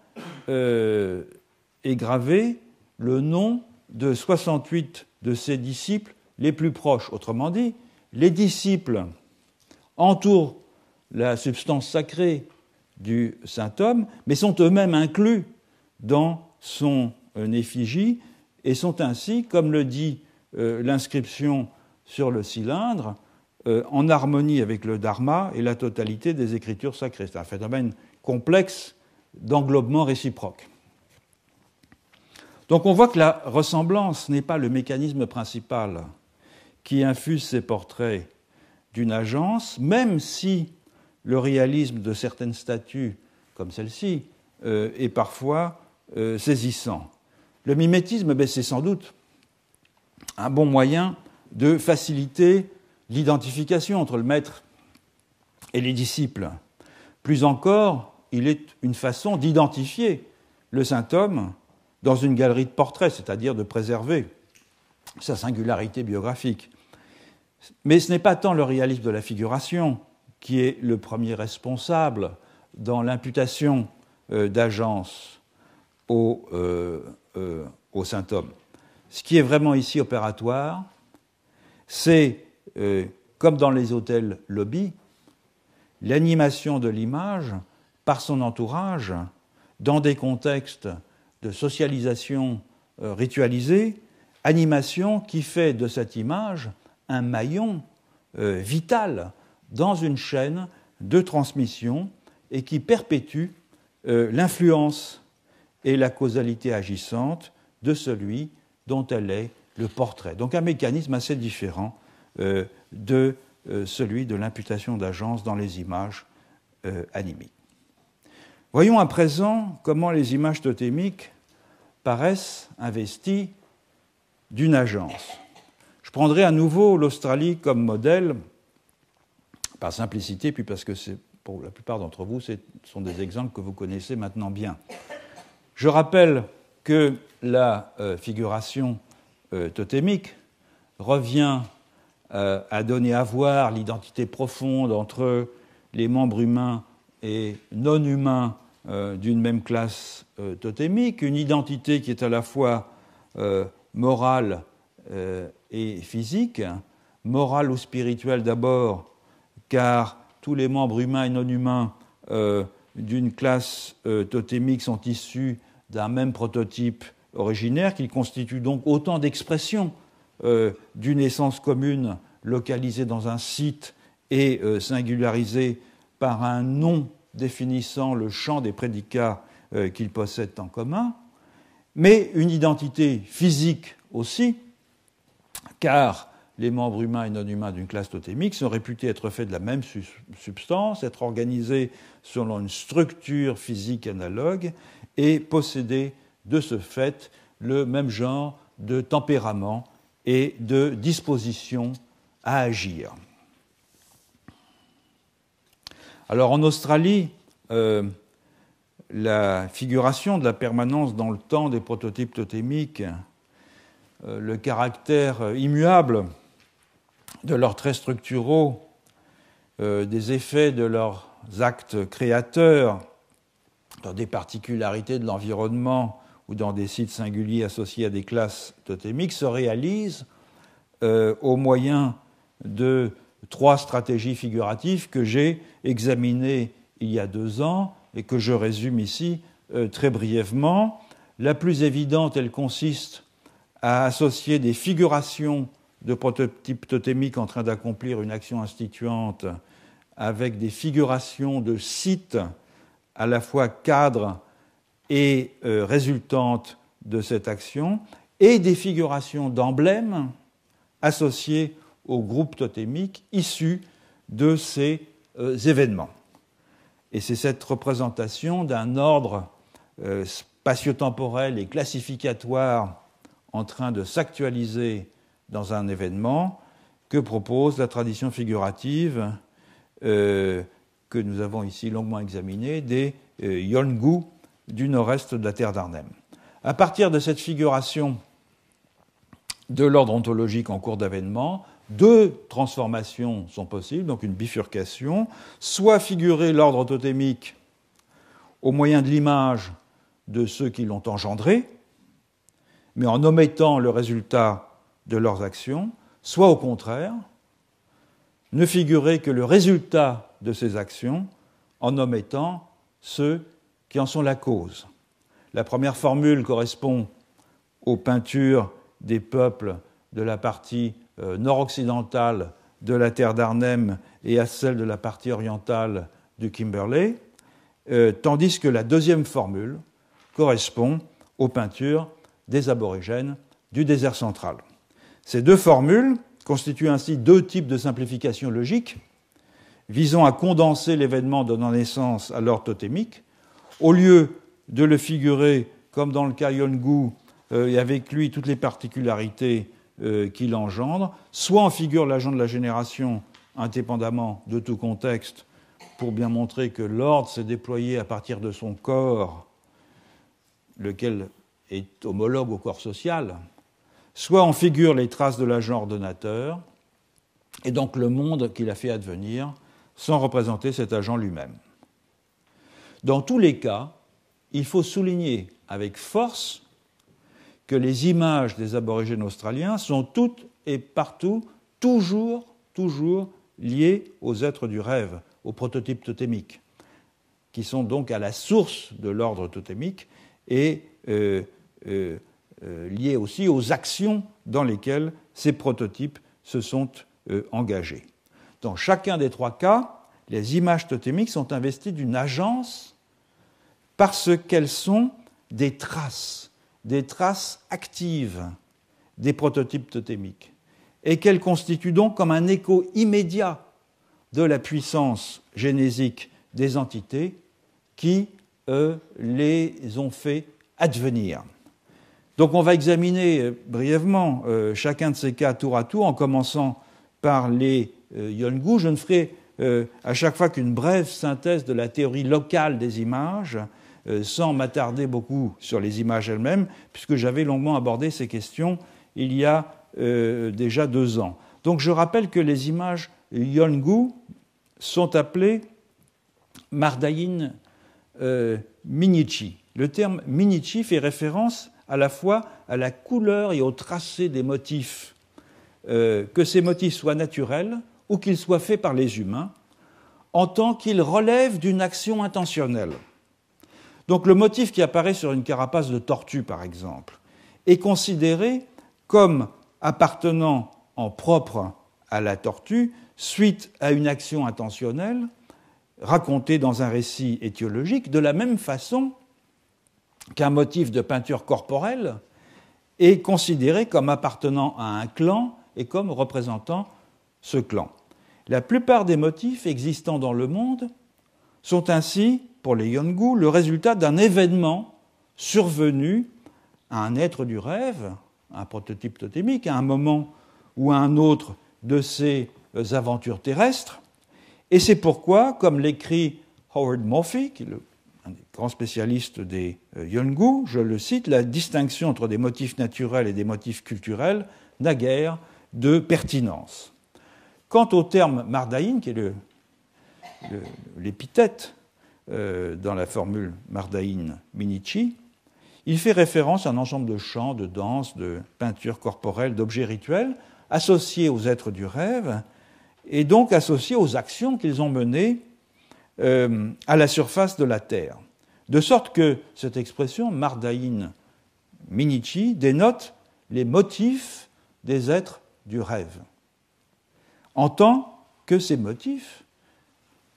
est gravé le nom de 68 de ses disciples les plus proches. Autrement dit, les disciples entourent la substance sacrée du saint homme, mais sont eux-mêmes inclus dans son effigie et sont ainsi, comme le dit l'inscription sur le cylindre, en harmonie avec le dharma et la totalité des écritures sacrées. C'est un phénomène complexe d'englobement réciproque. Donc on voit que la ressemblance n'est pas le mécanisme principal qui infuse ces portraits d'une agence, même si le réalisme de certaines statues, comme celle-ci, est parfois saisissant. Le mimétisme, c'est sans doute un bon moyen de faciliter l'identification entre le maître et les disciples. Plus encore, il est une façon d'identifier le saint homme dans une galerie de portraits, c'est-à-dire de préserver sa singularité biographique. Mais ce n'est pas tant le réalisme de la figuration qui est le premier responsable dans l'imputation d'agence au saint homme. Ce qui est vraiment ici opératoire, c'est, comme dans les hôtels lobby, l'animation de l'image par son entourage dans des contextes de socialisation ritualisée, animation qui fait de cette image un maillon vital dans une chaîne de transmission et qui perpétue l'influence et la causalité agissante de celui dont elle est le portrait. Donc un mécanisme assez différent de celui de l'imputation d'agence dans les images animiques. Voyons à présent comment les images totémiques paraissent investies d'une agence. Je prendrai à nouveau l'Australie comme modèle, par simplicité, puis parce que pour la plupart d'entre vous, ce sont des exemples que vous connaissez maintenant bien. Je rappelle que la figuration totémique revient à donner à voir l'identité profonde entre les membres humains et non humains d'une même classe totémique, une identité qui est à la fois morale et physique, morale ou spirituelle d'abord, car tous les membres humains et non humains d'une classe totémique sont issus d'un même prototype originaire, qui constitue donc autant d'expressions d'une essence commune localisée dans un site et singularisée par un nom définissant le champ des prédicats qu'ils possèdent en commun, mais une identité physique aussi, car les membres humains et non humains d'une classe totémique sont réputés être faits de la même substance, être organisés selon une structure physique analogue et posséder de ce fait le même genre de tempérament et de disposition à agir. Alors en Australie, la figuration de la permanence dans le temps des prototypes totémiques, le caractère immuable de leurs traits structuraux, des effets de leurs actes créateurs dans des particularités de l'environnement ou dans des sites singuliers associés à des classes totémiques se réalisent au moyen de 3 stratégies figuratives que j'ai examinées il y a 2 ans et que je résume ici très brièvement. La plus évidente, elle consiste à associer des figurations de prototypes totémiques en train d'accomplir une action instituante avec des figurations de sites à la fois cadres et résultantes de cette action, et des figurations d'emblèmes associés aux groupes totémiques issus de ces événements. Et c'est cette représentation d'un ordre spatio-temporel et classificatoire en train de s'actualiser dans un événement que propose la tradition figurative que nous avons ici longuement examinée des Yolngu du nord-est de la terre d'Arnhem. À partir de cette figuration de l'ordre ontologique en cours d'avènement, 2 transformations sont possibles, donc une bifurcation, soit figurer l'ordre totémique au moyen de l'image de ceux qui l'ont engendré, mais en omettant le résultat de leurs actions, soit au contraire, ne figurer que le résultat de ces actions en omettant ceux qui en sont la cause. La première formule correspond aux peintures des peuples de la partie nord-occidentale de la terre d'Arnhem et à celle de la partie orientale du Kimberley, tandis que la deuxième formule correspond aux peintures des aborigènes du désert central. Ces 2 formules constituent ainsi 2 types de simplification logique visant à condenser l'événement donnant naissance à l'ordre totémique, au lieu de le figurer comme dans le cas Yolngu et avec lui toutes les particularités qu'il engendre, soit on figure l'agent de la génération indépendamment de tout contexte pour bien montrer que l'ordre s'est déployé à partir de son corps, lequel est homologue au corps social, soit on figure les traces de l'agent ordonnateur, et donc le monde qu'il a fait advenir, sans représenter cet agent lui-même. Dans tous les cas, il faut souligner avec force que les images des aborigènes australiens sont toutes et partout toujours liées aux êtres du rêve, aux prototypes totémiques, qui sont donc à la source de l'ordre totémique et liées aussi aux actions dans lesquelles ces prototypes se sont engagés. Dans chacun des 3 cas, les images totémiques sont investies d'une agence parce qu'elles sont des traces actives des prototypes totémiques. et qu'elles constituent donc comme un écho immédiat de la puissance génésique des entités qui les ont fait advenir. Donc on va examiner brièvement chacun de ces cas tour à tour, en commençant par les Yolngu. Je ne ferai à chaque fois qu'une brève synthèse de la théorie locale des images, sans m'attarder beaucoup sur les images elles-mêmes, puisque j'avais longuement abordé ces questions il y a déjà 2 ans. Donc je rappelle que les images Yolngu sont appelées Mardaïn Minichi. Le terme Minichi fait référence à la fois à la couleur et au tracé des motifs, que ces motifs soient naturels ou qu'ils soient faits par les humains, en tant qu'ils relèvent d'une action intentionnelle. Donc le motif qui apparaît sur une carapace de tortue, par exemple, est considéré comme appartenant en propre à la tortue suite à une action intentionnelle racontée dans un récit étiologique, de la même façon qu'un motif de peinture corporelle est considéré comme appartenant à un clan et comme représentant ce clan. La plupart des motifs existant dans le monde sont ainsi, pour les Yolngu, le résultat d'un événement survenu à un être du rêve, un prototype totémique, à un moment ou à un autre de ces aventures terrestres. Et c'est pourquoi, comme l'écrit Howard Murphy, qui est un des grands spécialistes des Yolngu, je le cite, la distinction entre des motifs naturels et des motifs culturels n'a guère de pertinence. Quant au terme Mardaïn, qui est l'épithète dans la formule Mardaïn Minichi, il fait référence à un ensemble de chants, de danses, de peintures corporelles, d'objets rituels associés aux êtres du rêve et donc associés aux actions qu'ils ont menées à la surface de la Terre. De sorte que cette expression Mardaïn Minichi dénote les motifs des êtres du rêve, en tant que ces motifs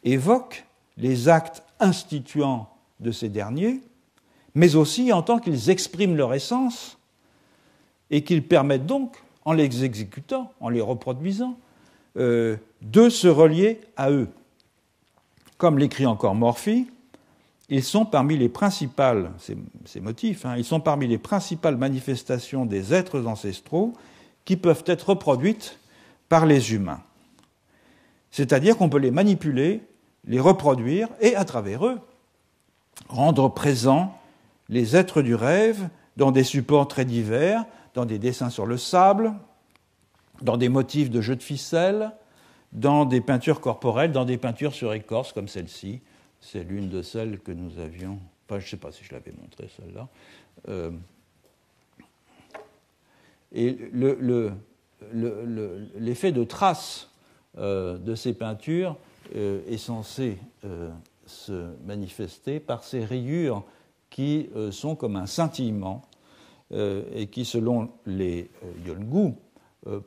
évoquent les actes instituants de ces derniers, mais aussi en tant qu'ils expriment leur essence et qu'ils permettent donc, en les exécutant, en les reproduisant, de se relier à eux. Comme l'écrit encore Murphy, ils sont parmi les principales, ces motifs, ils sont parmi les principales manifestations des êtres ancestraux qui peuvent être reproduites par les humains. C'est-à-dire qu'on peut les manipuler, les reproduire et, à travers eux, rendre présents les êtres du rêve dans des supports très divers, dans des dessins sur le sable, dans des motifs de jeux de ficelle, dans des peintures corporelles, dans des peintures sur écorce comme celle-ci. C'est l'une de celles que nous avions... Enfin, je ne sais pas si je l'avais montrée, celle-là. Et l'effet de trace de ces peintures est censé se manifester par ces rayures qui sont comme un scintillement et qui, selon les Yolngu,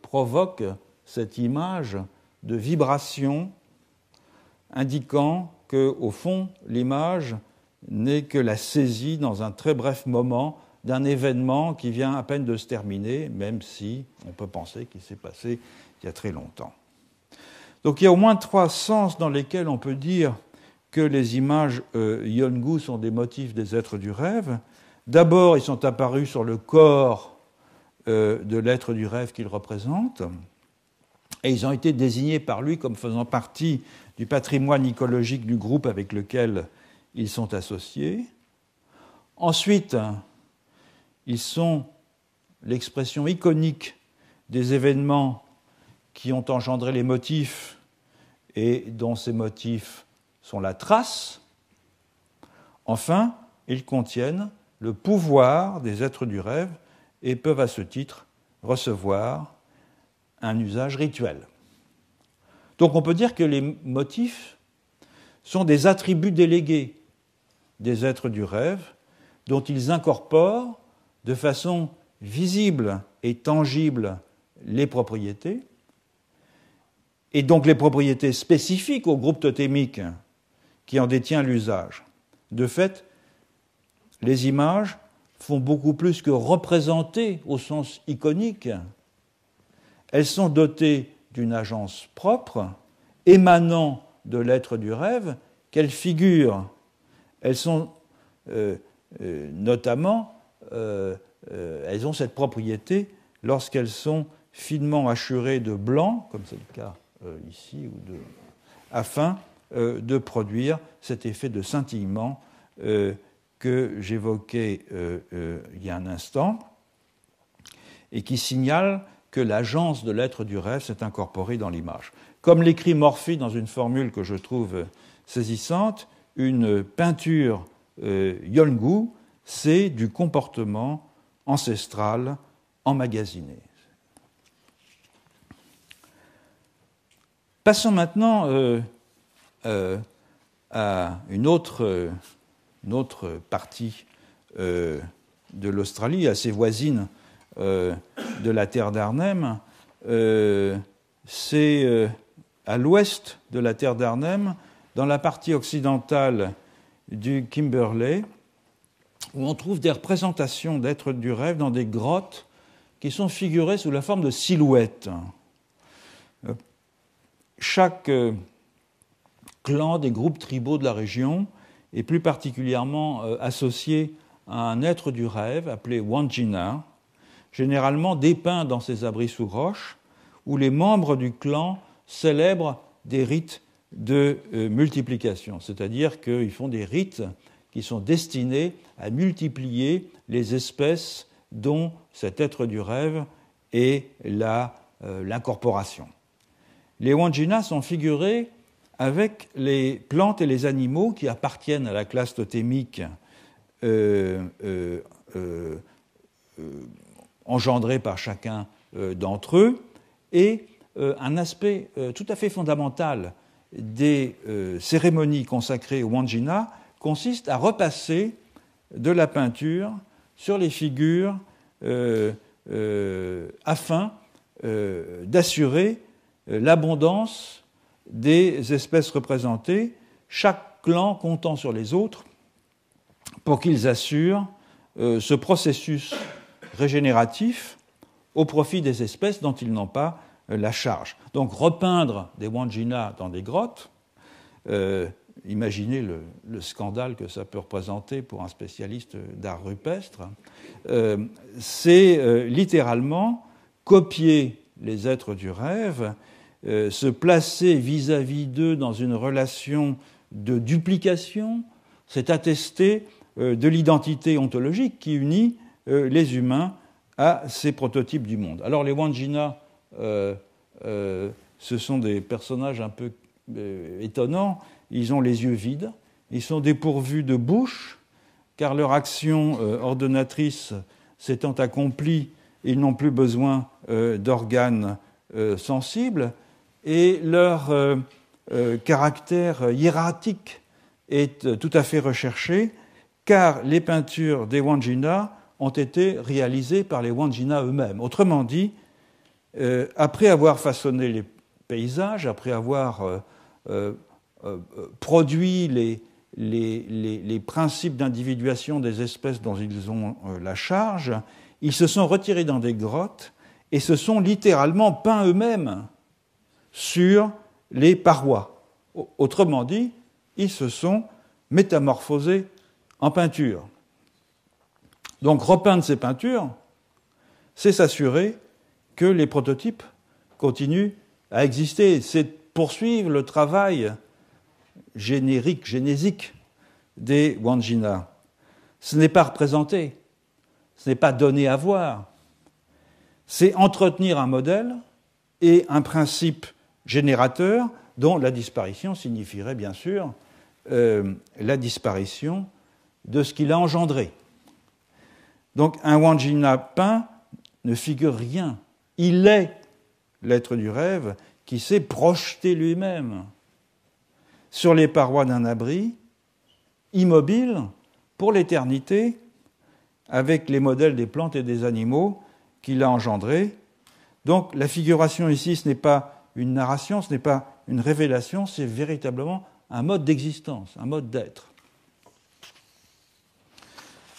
provoquent cette image de vibration indiquant qu'au fond, l'image n'est que la saisie dans un très bref moment d'un événement qui vient à peine de se terminer, même si on peut penser qu'il s'est passé il y a très longtemps. Donc il y a au moins 3 sens dans lesquels on peut dire que les images Yolngu sont des motifs des êtres du rêve. D'abord, ils sont apparus sur le corps de l'être du rêve qu'ils représentent, et ils ont été désignés par lui comme faisant partie du patrimoine icologique du groupe avec lequel ils sont associés. Ensuite, ils sont l'expression iconique des événements qui ont engendré les motifs et dont ces motifs sont la trace. Enfin, ils contiennent le pouvoir des êtres du rêve et peuvent à ce titre recevoir un usage rituel. Donc on peut dire que les motifs sont des attributs délégués des êtres du rêve dont ils incorporent de façon visible et tangible les propriétés, et donc les propriétés spécifiques au groupe totémique qui en détient l'usage. De fait, les images font beaucoup plus que représenter au sens iconique. elles sont dotées d'une agence propre, émanant de l'être du rêve, qu'elles figurent. Elles sont notamment, elles ont cette propriété lorsqu'elles sont finement hachurées de blanc, comme c'est le cas ici, afin de produire cet effet de scintillement que j'évoquais il y a un instant, et qui signale que l'agence de l'être du rêve s'est incorporée dans l'image. Comme l'écrit Morphy dans une formule que je trouve saisissante, une peinture Yolngu, c'est du comportement ancestral emmagasiné. Passons maintenant à une autre partie de l'Australie, assez voisine de la terre d'Arnhem. C'est à l'ouest de la terre d'Arnhem, dans la partie occidentale du Kimberley, où on trouve des représentations d'êtres du rêve dans des grottes qui sont figurées sous la forme de silhouettes. Chaque clan des groupes tribaux de la région est plus particulièrement associé à un être du rêve appelé Wandjina, généralement dépeint dans ses abris sous roche, où les membres du clan célèbrent des rites de multiplication, c'est-à-dire qu'ils font des rites qui sont destinés à multiplier les espèces dont cet être du rêve est l'incorporation. Les Wandjina sont figurés avec les plantes et les animaux qui appartiennent à la classe totémique engendrée par chacun d'entre eux, et un aspect tout à fait fondamental des cérémonies consacrées aux Wandjina consiste à repasser de la peinture sur les figures afin d'assurer l'abondance des espèces représentées, chaque clan comptant sur les autres pour qu'ils assurent ce processus régénératif au profit des espèces dont ils n'ont pas la charge. Donc repeindre des Wandjina dans des grottes, imaginez le scandale que ça peut représenter pour un spécialiste d'art rupestre, c'est littéralement copier les êtres du rêve, se placer vis-à-vis d'eux dans une relation de duplication, c'est attester de l'identité ontologique qui unit les humains à ces prototypes du monde. Alors les Wandjina, ce sont des personnages un peu étonnants. Ils ont les yeux vides, ils sont dépourvus de bouche, car leur action ordonnatrice s'étant accomplie, ils n'ont plus besoin d'organes sensibles, et leur caractère hiératique est tout à fait recherché, car les peintures des Wandjina ont été réalisées par les Wandjina eux-mêmes. Autrement dit, après avoir façonné les paysages, après avoir produit les principes d'individuation des espèces dont ils ont la charge, ils se sont retirés dans des grottes et se sont littéralement peints eux-mêmes sur les parois. Autrement dit, ils se sont métamorphosés en peinture. Donc repeindre ces peintures, c'est s'assurer que les prototypes continuent à exister, c'est poursuivre le travail génésique des Wandjina. Ce n'est pas représenter, ce n'est pas donner à voir, c'est entretenir un modèle et un principe générateur dont la disparition signifierait bien sûr la disparition de ce qu'il a engendré. Donc un Wandjina peint ne figure rien, il est l'être du rêve qui s'est projeté lui-même sur les parois d'un abri, immobile pour l'éternité, avec les modèles des plantes et des animaux qu'il a engendrés. Donc la figuration ici, ce n'est pas une narration, ce n'est pas une révélation, c'est véritablement un mode d'existence, un mode d'être.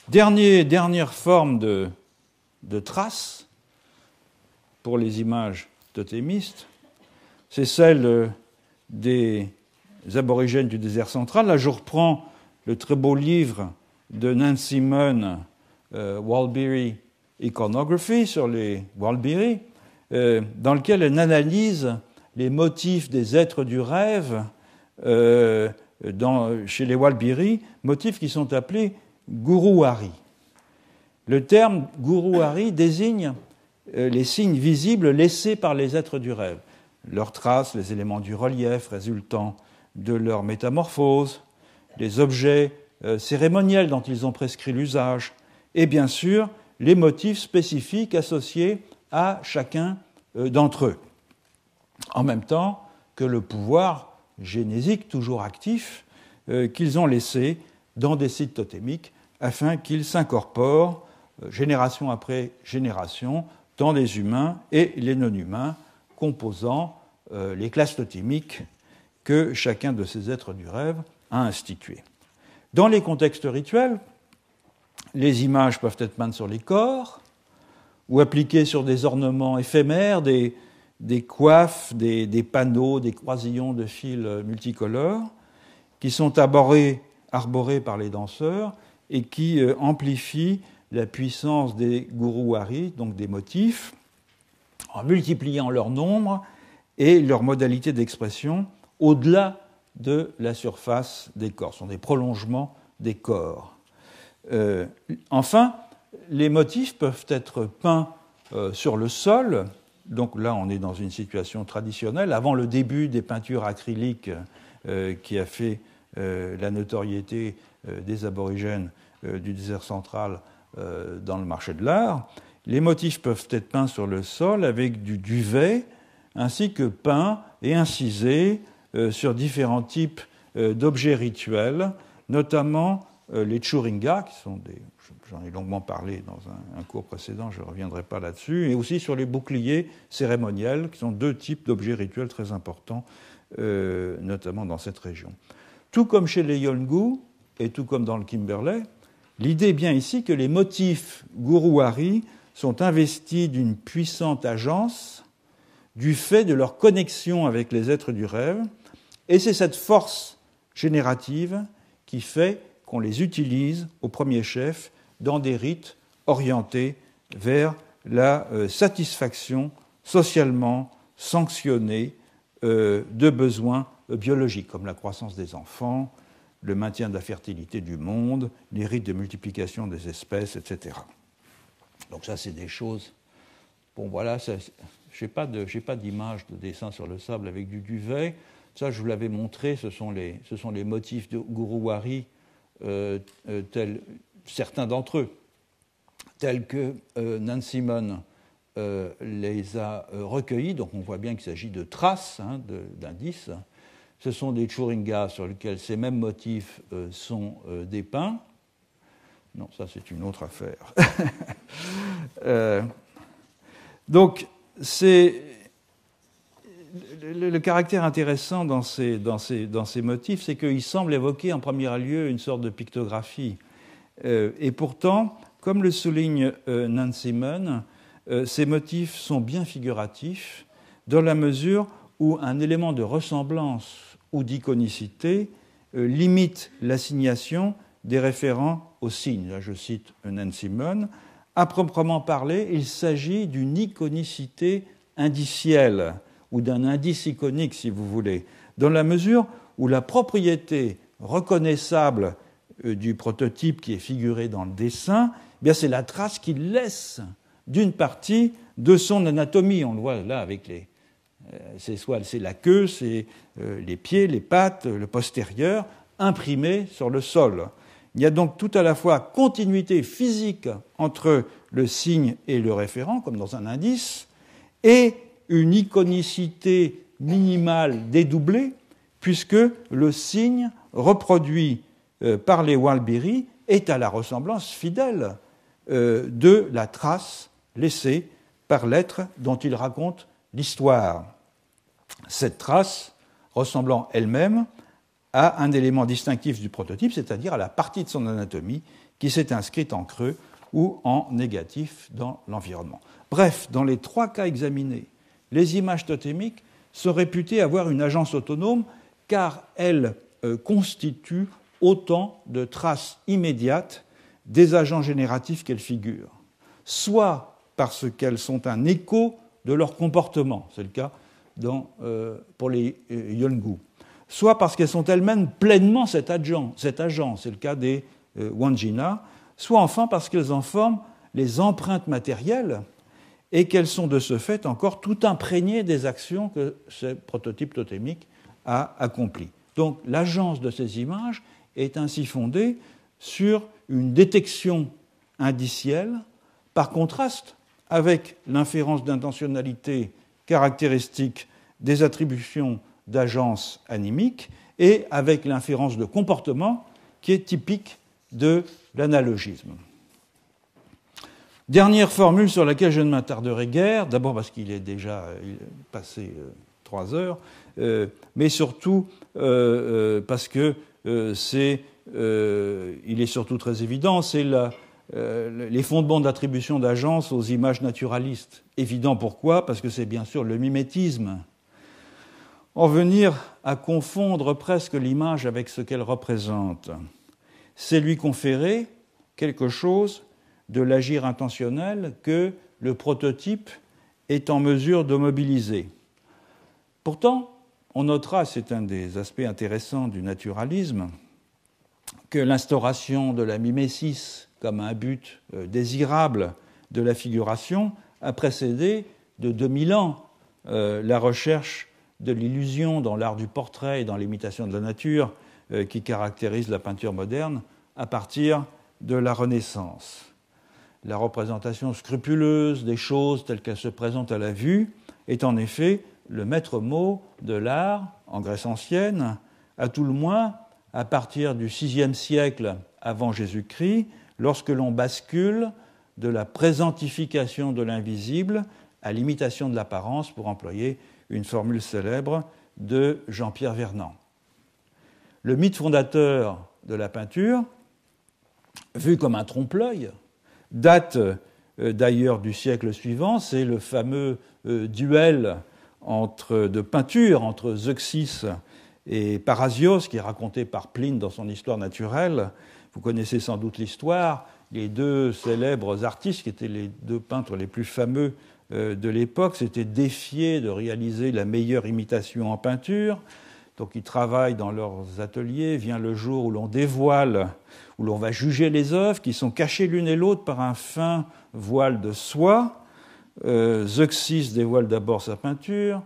Dernière forme de trace pour les images totémistes. C'est celle des aborigènes du désert central. Là, je reprends le très beau livre de Nancy Munn, Walbiri Iconography, sur les Walbiri, dans lequel elle analyse les motifs des êtres du rêve chez les Walbiri, motifs qui sont appelés Guruwari. Le terme Guruwari désigne les signes visibles laissés par les êtres du rêve, leurs traces, les éléments du relief résultant de leur métamorphose, les objets cérémoniels dont ils ont prescrit l'usage, et bien sûr les motifs spécifiques associés à chacun d'entre eux. En même temps que le pouvoir génésique toujours actif qu'ils ont laissé dans des sites totémiques afin qu'ils s'incorporent génération après génération dans les humains et les non-humains composant les classes totémiques que chacun de ces êtres du rêve a instituées. Dans les contextes rituels, les images peuvent être peintes sur les corps ou appliquées sur des ornements éphémères, des coiffes, des panneaux, des croisillons de fils multicolores qui sont arborés par les danseurs et qui amplifient la puissance des guruwari, donc des motifs, en multipliant leur nombre et leur modalité d'expression au-delà de la surface des corps. Ce sont des prolongements des corps. Enfin, les motifs peuvent être peints sur le sol. Donc là, on est dans une situation traditionnelle. Avant le début des peintures acryliques qui a fait la notoriété des aborigènes du désert central dans le marché de l'art, les motifs peuvent être peints sur le sol avec du duvet, ainsi que peints et incisés sur différents types d'objets rituels, notamment les churingas, qui sont j'en ai longuement parlé dans un cours précédent, je ne reviendrai pas là-dessus, et aussi sur les boucliers cérémoniels, qui sont deux types d'objets rituels très importants, notamment dans cette région. Tout comme chez les Yolngu, et tout comme dans le Kimberley, l'idée est bien ici que les motifs guruwari sont investis d'une puissante agence du fait de leur connexion avec les êtres du rêve, et c'est cette force générative qui fait qu'on les utilise au premier chef dans des rites orientés vers la satisfaction socialement sanctionnée de besoins biologiques, comme la croissance des enfants, le maintien de la fertilité du monde, les rites de multiplication des espèces, etc. Donc ça, c'est des choses... Bon, voilà, je n'ai pas d'image de dessin sur le sable avec du duvet. Ça, je vous l'avais montré, ce sont les motifs de guruwari, certains d'entre eux, tels que Nancy Munn les a recueillis. Donc on voit bien qu'il s'agit de traces, d'indices. Ce sont des churingas sur lesquels ces mêmes motifs sont dépeints. Non, ça c'est une autre affaire. Donc c'est le caractère intéressant dans ces motifs, c'est qu'ils semblent évoquer en premier lieu une sorte de pictographie. Et pourtant, comme le souligne Nancy Munn, ces motifs sont bien figuratifs dans la mesure où un élément de ressemblance ou d'iconicité limite l'assignation des référents aux signes. Là, je cite Nancy Munn. À proprement parler, il s'agit d'une iconicité indicielle ou d'un indice iconique, si vous voulez, dans la mesure où la propriété reconnaissable du prototype qui est figuré dans le dessin, eh bien c'est la trace qu'il laisse d'une partie de son anatomie. On le voit là avec c'est la queue, c'est les pieds, les pattes, le postérieur, imprimés sur le sol. Il y a donc tout à la fois continuité physique entre le signe et le référent, comme dans un indice, et une iconicité minimale dédoublée, puisque le signe reproduit par les Walbiri est à la ressemblance fidèle de la trace laissée par l'être dont il raconte l'histoire. Cette trace ressemblant elle-même à un élément distinctif du prototype, c'est-à-dire à la partie de son anatomie qui s'est inscrite en creux ou en négatif dans l'environnement. Bref, dans les trois cas examinés, les images totémiques sont réputées avoir une agence autonome car elles constituent autant de traces immédiates des agents génératifs qu'elles figurent, soit parce qu'elles sont un écho de leur comportement, c'est le cas pour les Yolngu, soit parce qu'elles sont elles-mêmes pleinement cet agent, c'est le cas des Wandjina, soit enfin parce qu'elles en forment les empreintes matérielles et qu'elles sont de ce fait encore tout imprégnées des actions que ce prototype totémique a accomplies. Donc l'agence de ces images est ainsi fondée sur une détection indicielle, par contraste avec l'inférence d'intentionnalité caractéristique des attributions d'agence animique et avec l'inférence de comportement qui est typique de l'analogisme. Dernière formule sur laquelle je ne m'attarderai guère, d'abord parce qu'il est déjà passé 3 heures, mais surtout parce que il est surtout très évident, c'est les fondements d'attribution d'agence aux images naturalistes. Évident pourquoi ? Parce que c'est bien sûr le mimétisme. En venir à confondre presque l'image avec ce qu'elle représente, c'est lui conférer quelque chose de l'agir intentionnel que le prototype est en mesure de mobiliser. Pourtant, on notera, c'est un des aspects intéressants du naturalisme, que l'instauration de la mimésis comme un but désirable de la figuration a précédé de 2000 ans la recherche de l'illusion dans l'art du portrait et dans l'imitation de la nature qui caractérise la peinture moderne à partir de la Renaissance. La représentation scrupuleuse des choses telles qu'elles se présentent à la vue est en effet le maître mot de l'art en Grèce ancienne, à tout le moins à partir du VIe siècle avant Jésus-Christ, lorsque l'on bascule de la présentification de l'invisible à l'imitation de l'apparence, pour employer une formule célèbre de Jean-Pierre Vernant. Le mythe fondateur de la peinture, vu comme un trompe-l'œil, date d'ailleurs du siècle suivant, c'est le fameux duel de peinture entre Zeuxis et Parrhasios, qui est raconté par Pline dans son Histoire naturelle. Vous connaissez sans doute l'histoire. Les deux célèbres artistes, qui étaient les deux peintres les plus fameux de l'époque, s'étaient défiés de réaliser la meilleure imitation en peinture. Donc ils travaillent dans leurs ateliers. Vient le jour où l'on dévoile, où l'on va juger les œuvres, qui sont cachées l'une et l'autre par un fin voile de soie. Zeuxis dévoile d'abord sa peinture.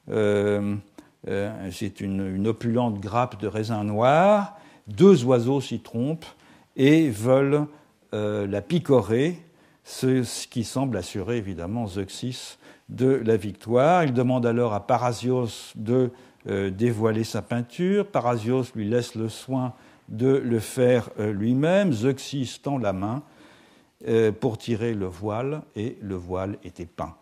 C'est une opulente grappe de raisin noir. 2 oiseaux s'y trompent et veulent la picorer, ce qui semble assurer évidemment Zeuxis de la victoire. Il demande alors à Parrhasios de dévoiler sa peinture. Parrhasios lui laisse le soin de le faire lui-même. Zeuxis tend la main pour tirer le voile, et le voile était peint.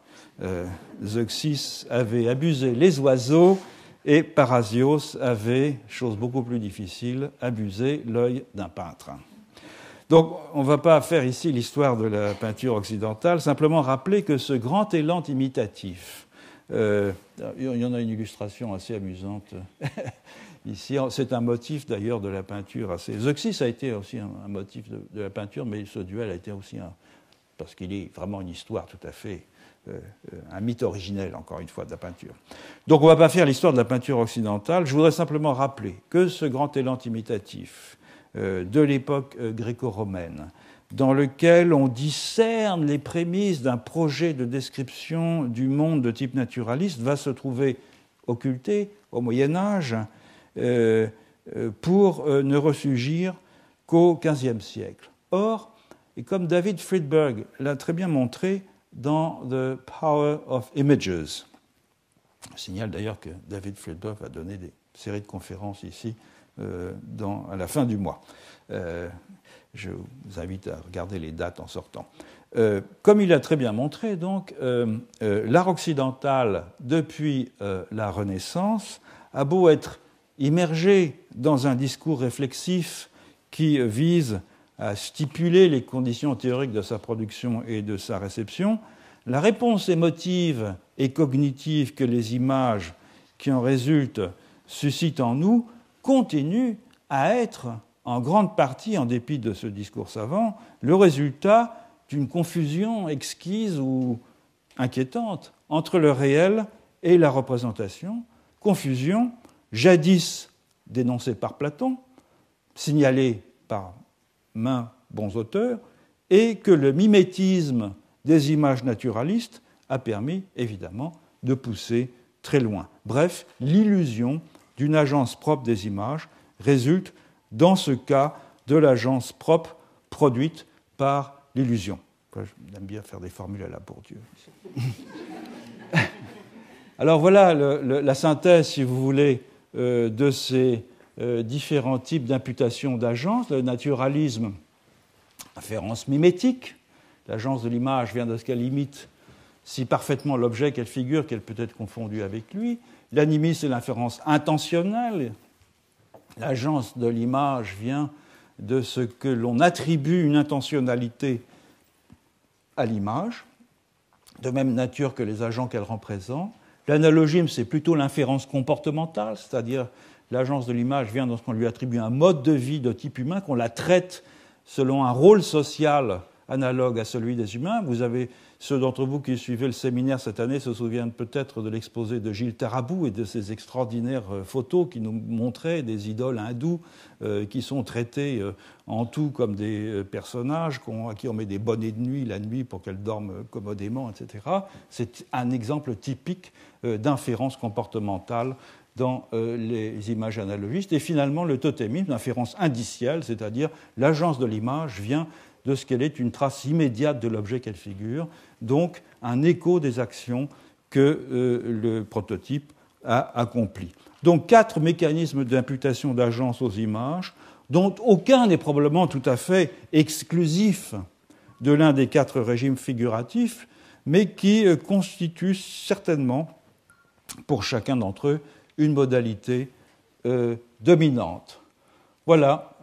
Zeuxis avait abusé les oiseaux, et Parrhasios avait, chose beaucoup plus difficile, abusé l'œil d'un peintre. Donc, on ne va pas faire ici l'histoire de la peinture occidentale, simplement rappeler que ce grand élan imitatif, il y en a une illustration assez amusante ici, c'est un motif d'ailleurs de la peinture assez... Zeuxis a été aussi un motif de la peinture, mais ce duel a été aussi parce qu'il est vraiment une histoire tout à fait... un mythe originel, encore une fois, de la peinture. Donc on ne va pas faire l'histoire de la peinture occidentale, je voudrais simplement rappeler que ce grand élan imitatif de l'époque gréco-romaine, dans lequel on discerne les prémices d'un projet de description du monde de type naturaliste, va se trouver occulté au Moyen-Âge pour ne ressurgir qu'au XVe siècle. Or, et comme David Friedberg l'a très bien montré, dans The Power of Images. Je signale d'ailleurs que David Friedberg va donner des séries de conférences ici à la fin du mois. Je vous invite à regarder les dates en sortant. Comme il a très bien montré, donc, l'art occidental, depuis la Renaissance, a beau être immergé dans un discours réflexif qui vise à stipuler les conditions théoriques de sa production et de sa réception, la réponse émotive et cognitive que les images qui en résultent suscitent en nous continue à être, en grande partie, en dépit de ce discours savant, le résultat d'une confusion exquise ou inquiétante entre le réel et la représentation, confusion jadis dénoncée par Platon, signalée par maints bons auteurs, et que le mimétisme des images naturalistes a permis, évidemment, de pousser très loin. Bref, l'illusion d'une agence propre des images résulte, dans ce cas, de l'agence propre produite par l'illusion. Enfin, j'aime bien faire des formules à la Bourdieu. Alors voilà la synthèse, si vous voulez, de ces différents types d'imputation d'agence. Le naturalisme, inférence mimétique. L'agence de l'image vient de ce qu'elle imite si parfaitement l'objet qu'elle figure qu'elle peut être confondue avec lui. L'animisme, c'est l'inférence intentionnelle. L'agence de l'image vient de ce que l'on attribue une intentionnalité à l'image, de même nature que les agents qu'elle représente. L'analogisme, c'est plutôt l'inférence comportementale, c'est-à-dire l'agence de l'image vient lorsqu'on lui attribue un mode de vie de type humain, qu'on la traite selon un rôle social analogue à celui des humains. Vous avez ceux d'entre vous qui suivaient le séminaire cette année se souviennent peut-être de l'exposé de Gilles Tarabou et de ses extraordinaires photos qui nous montraient des idoles hindous qui sont traitées en tout comme des personnages à qui on met des bonnets de nuit la nuit pour qu'elles dorment commodément, etc. C'est un exemple typique d'inférence comportementale dans les images analogistes. Et finalement, le totémisme, l'inférence indicielle, c'est-à-dire l'agence de l'image vient de ce qu'elle est une trace immédiate de l'objet qu'elle figure, donc un écho des actions que le prototype a accomplies. Donc 4 mécanismes d'imputation d'agence aux images, dont aucun n'est probablement tout à fait exclusif de l'un des 4 régimes figuratifs, mais qui constituent certainement, pour chacun d'entre eux, une modalité dominante. Voilà.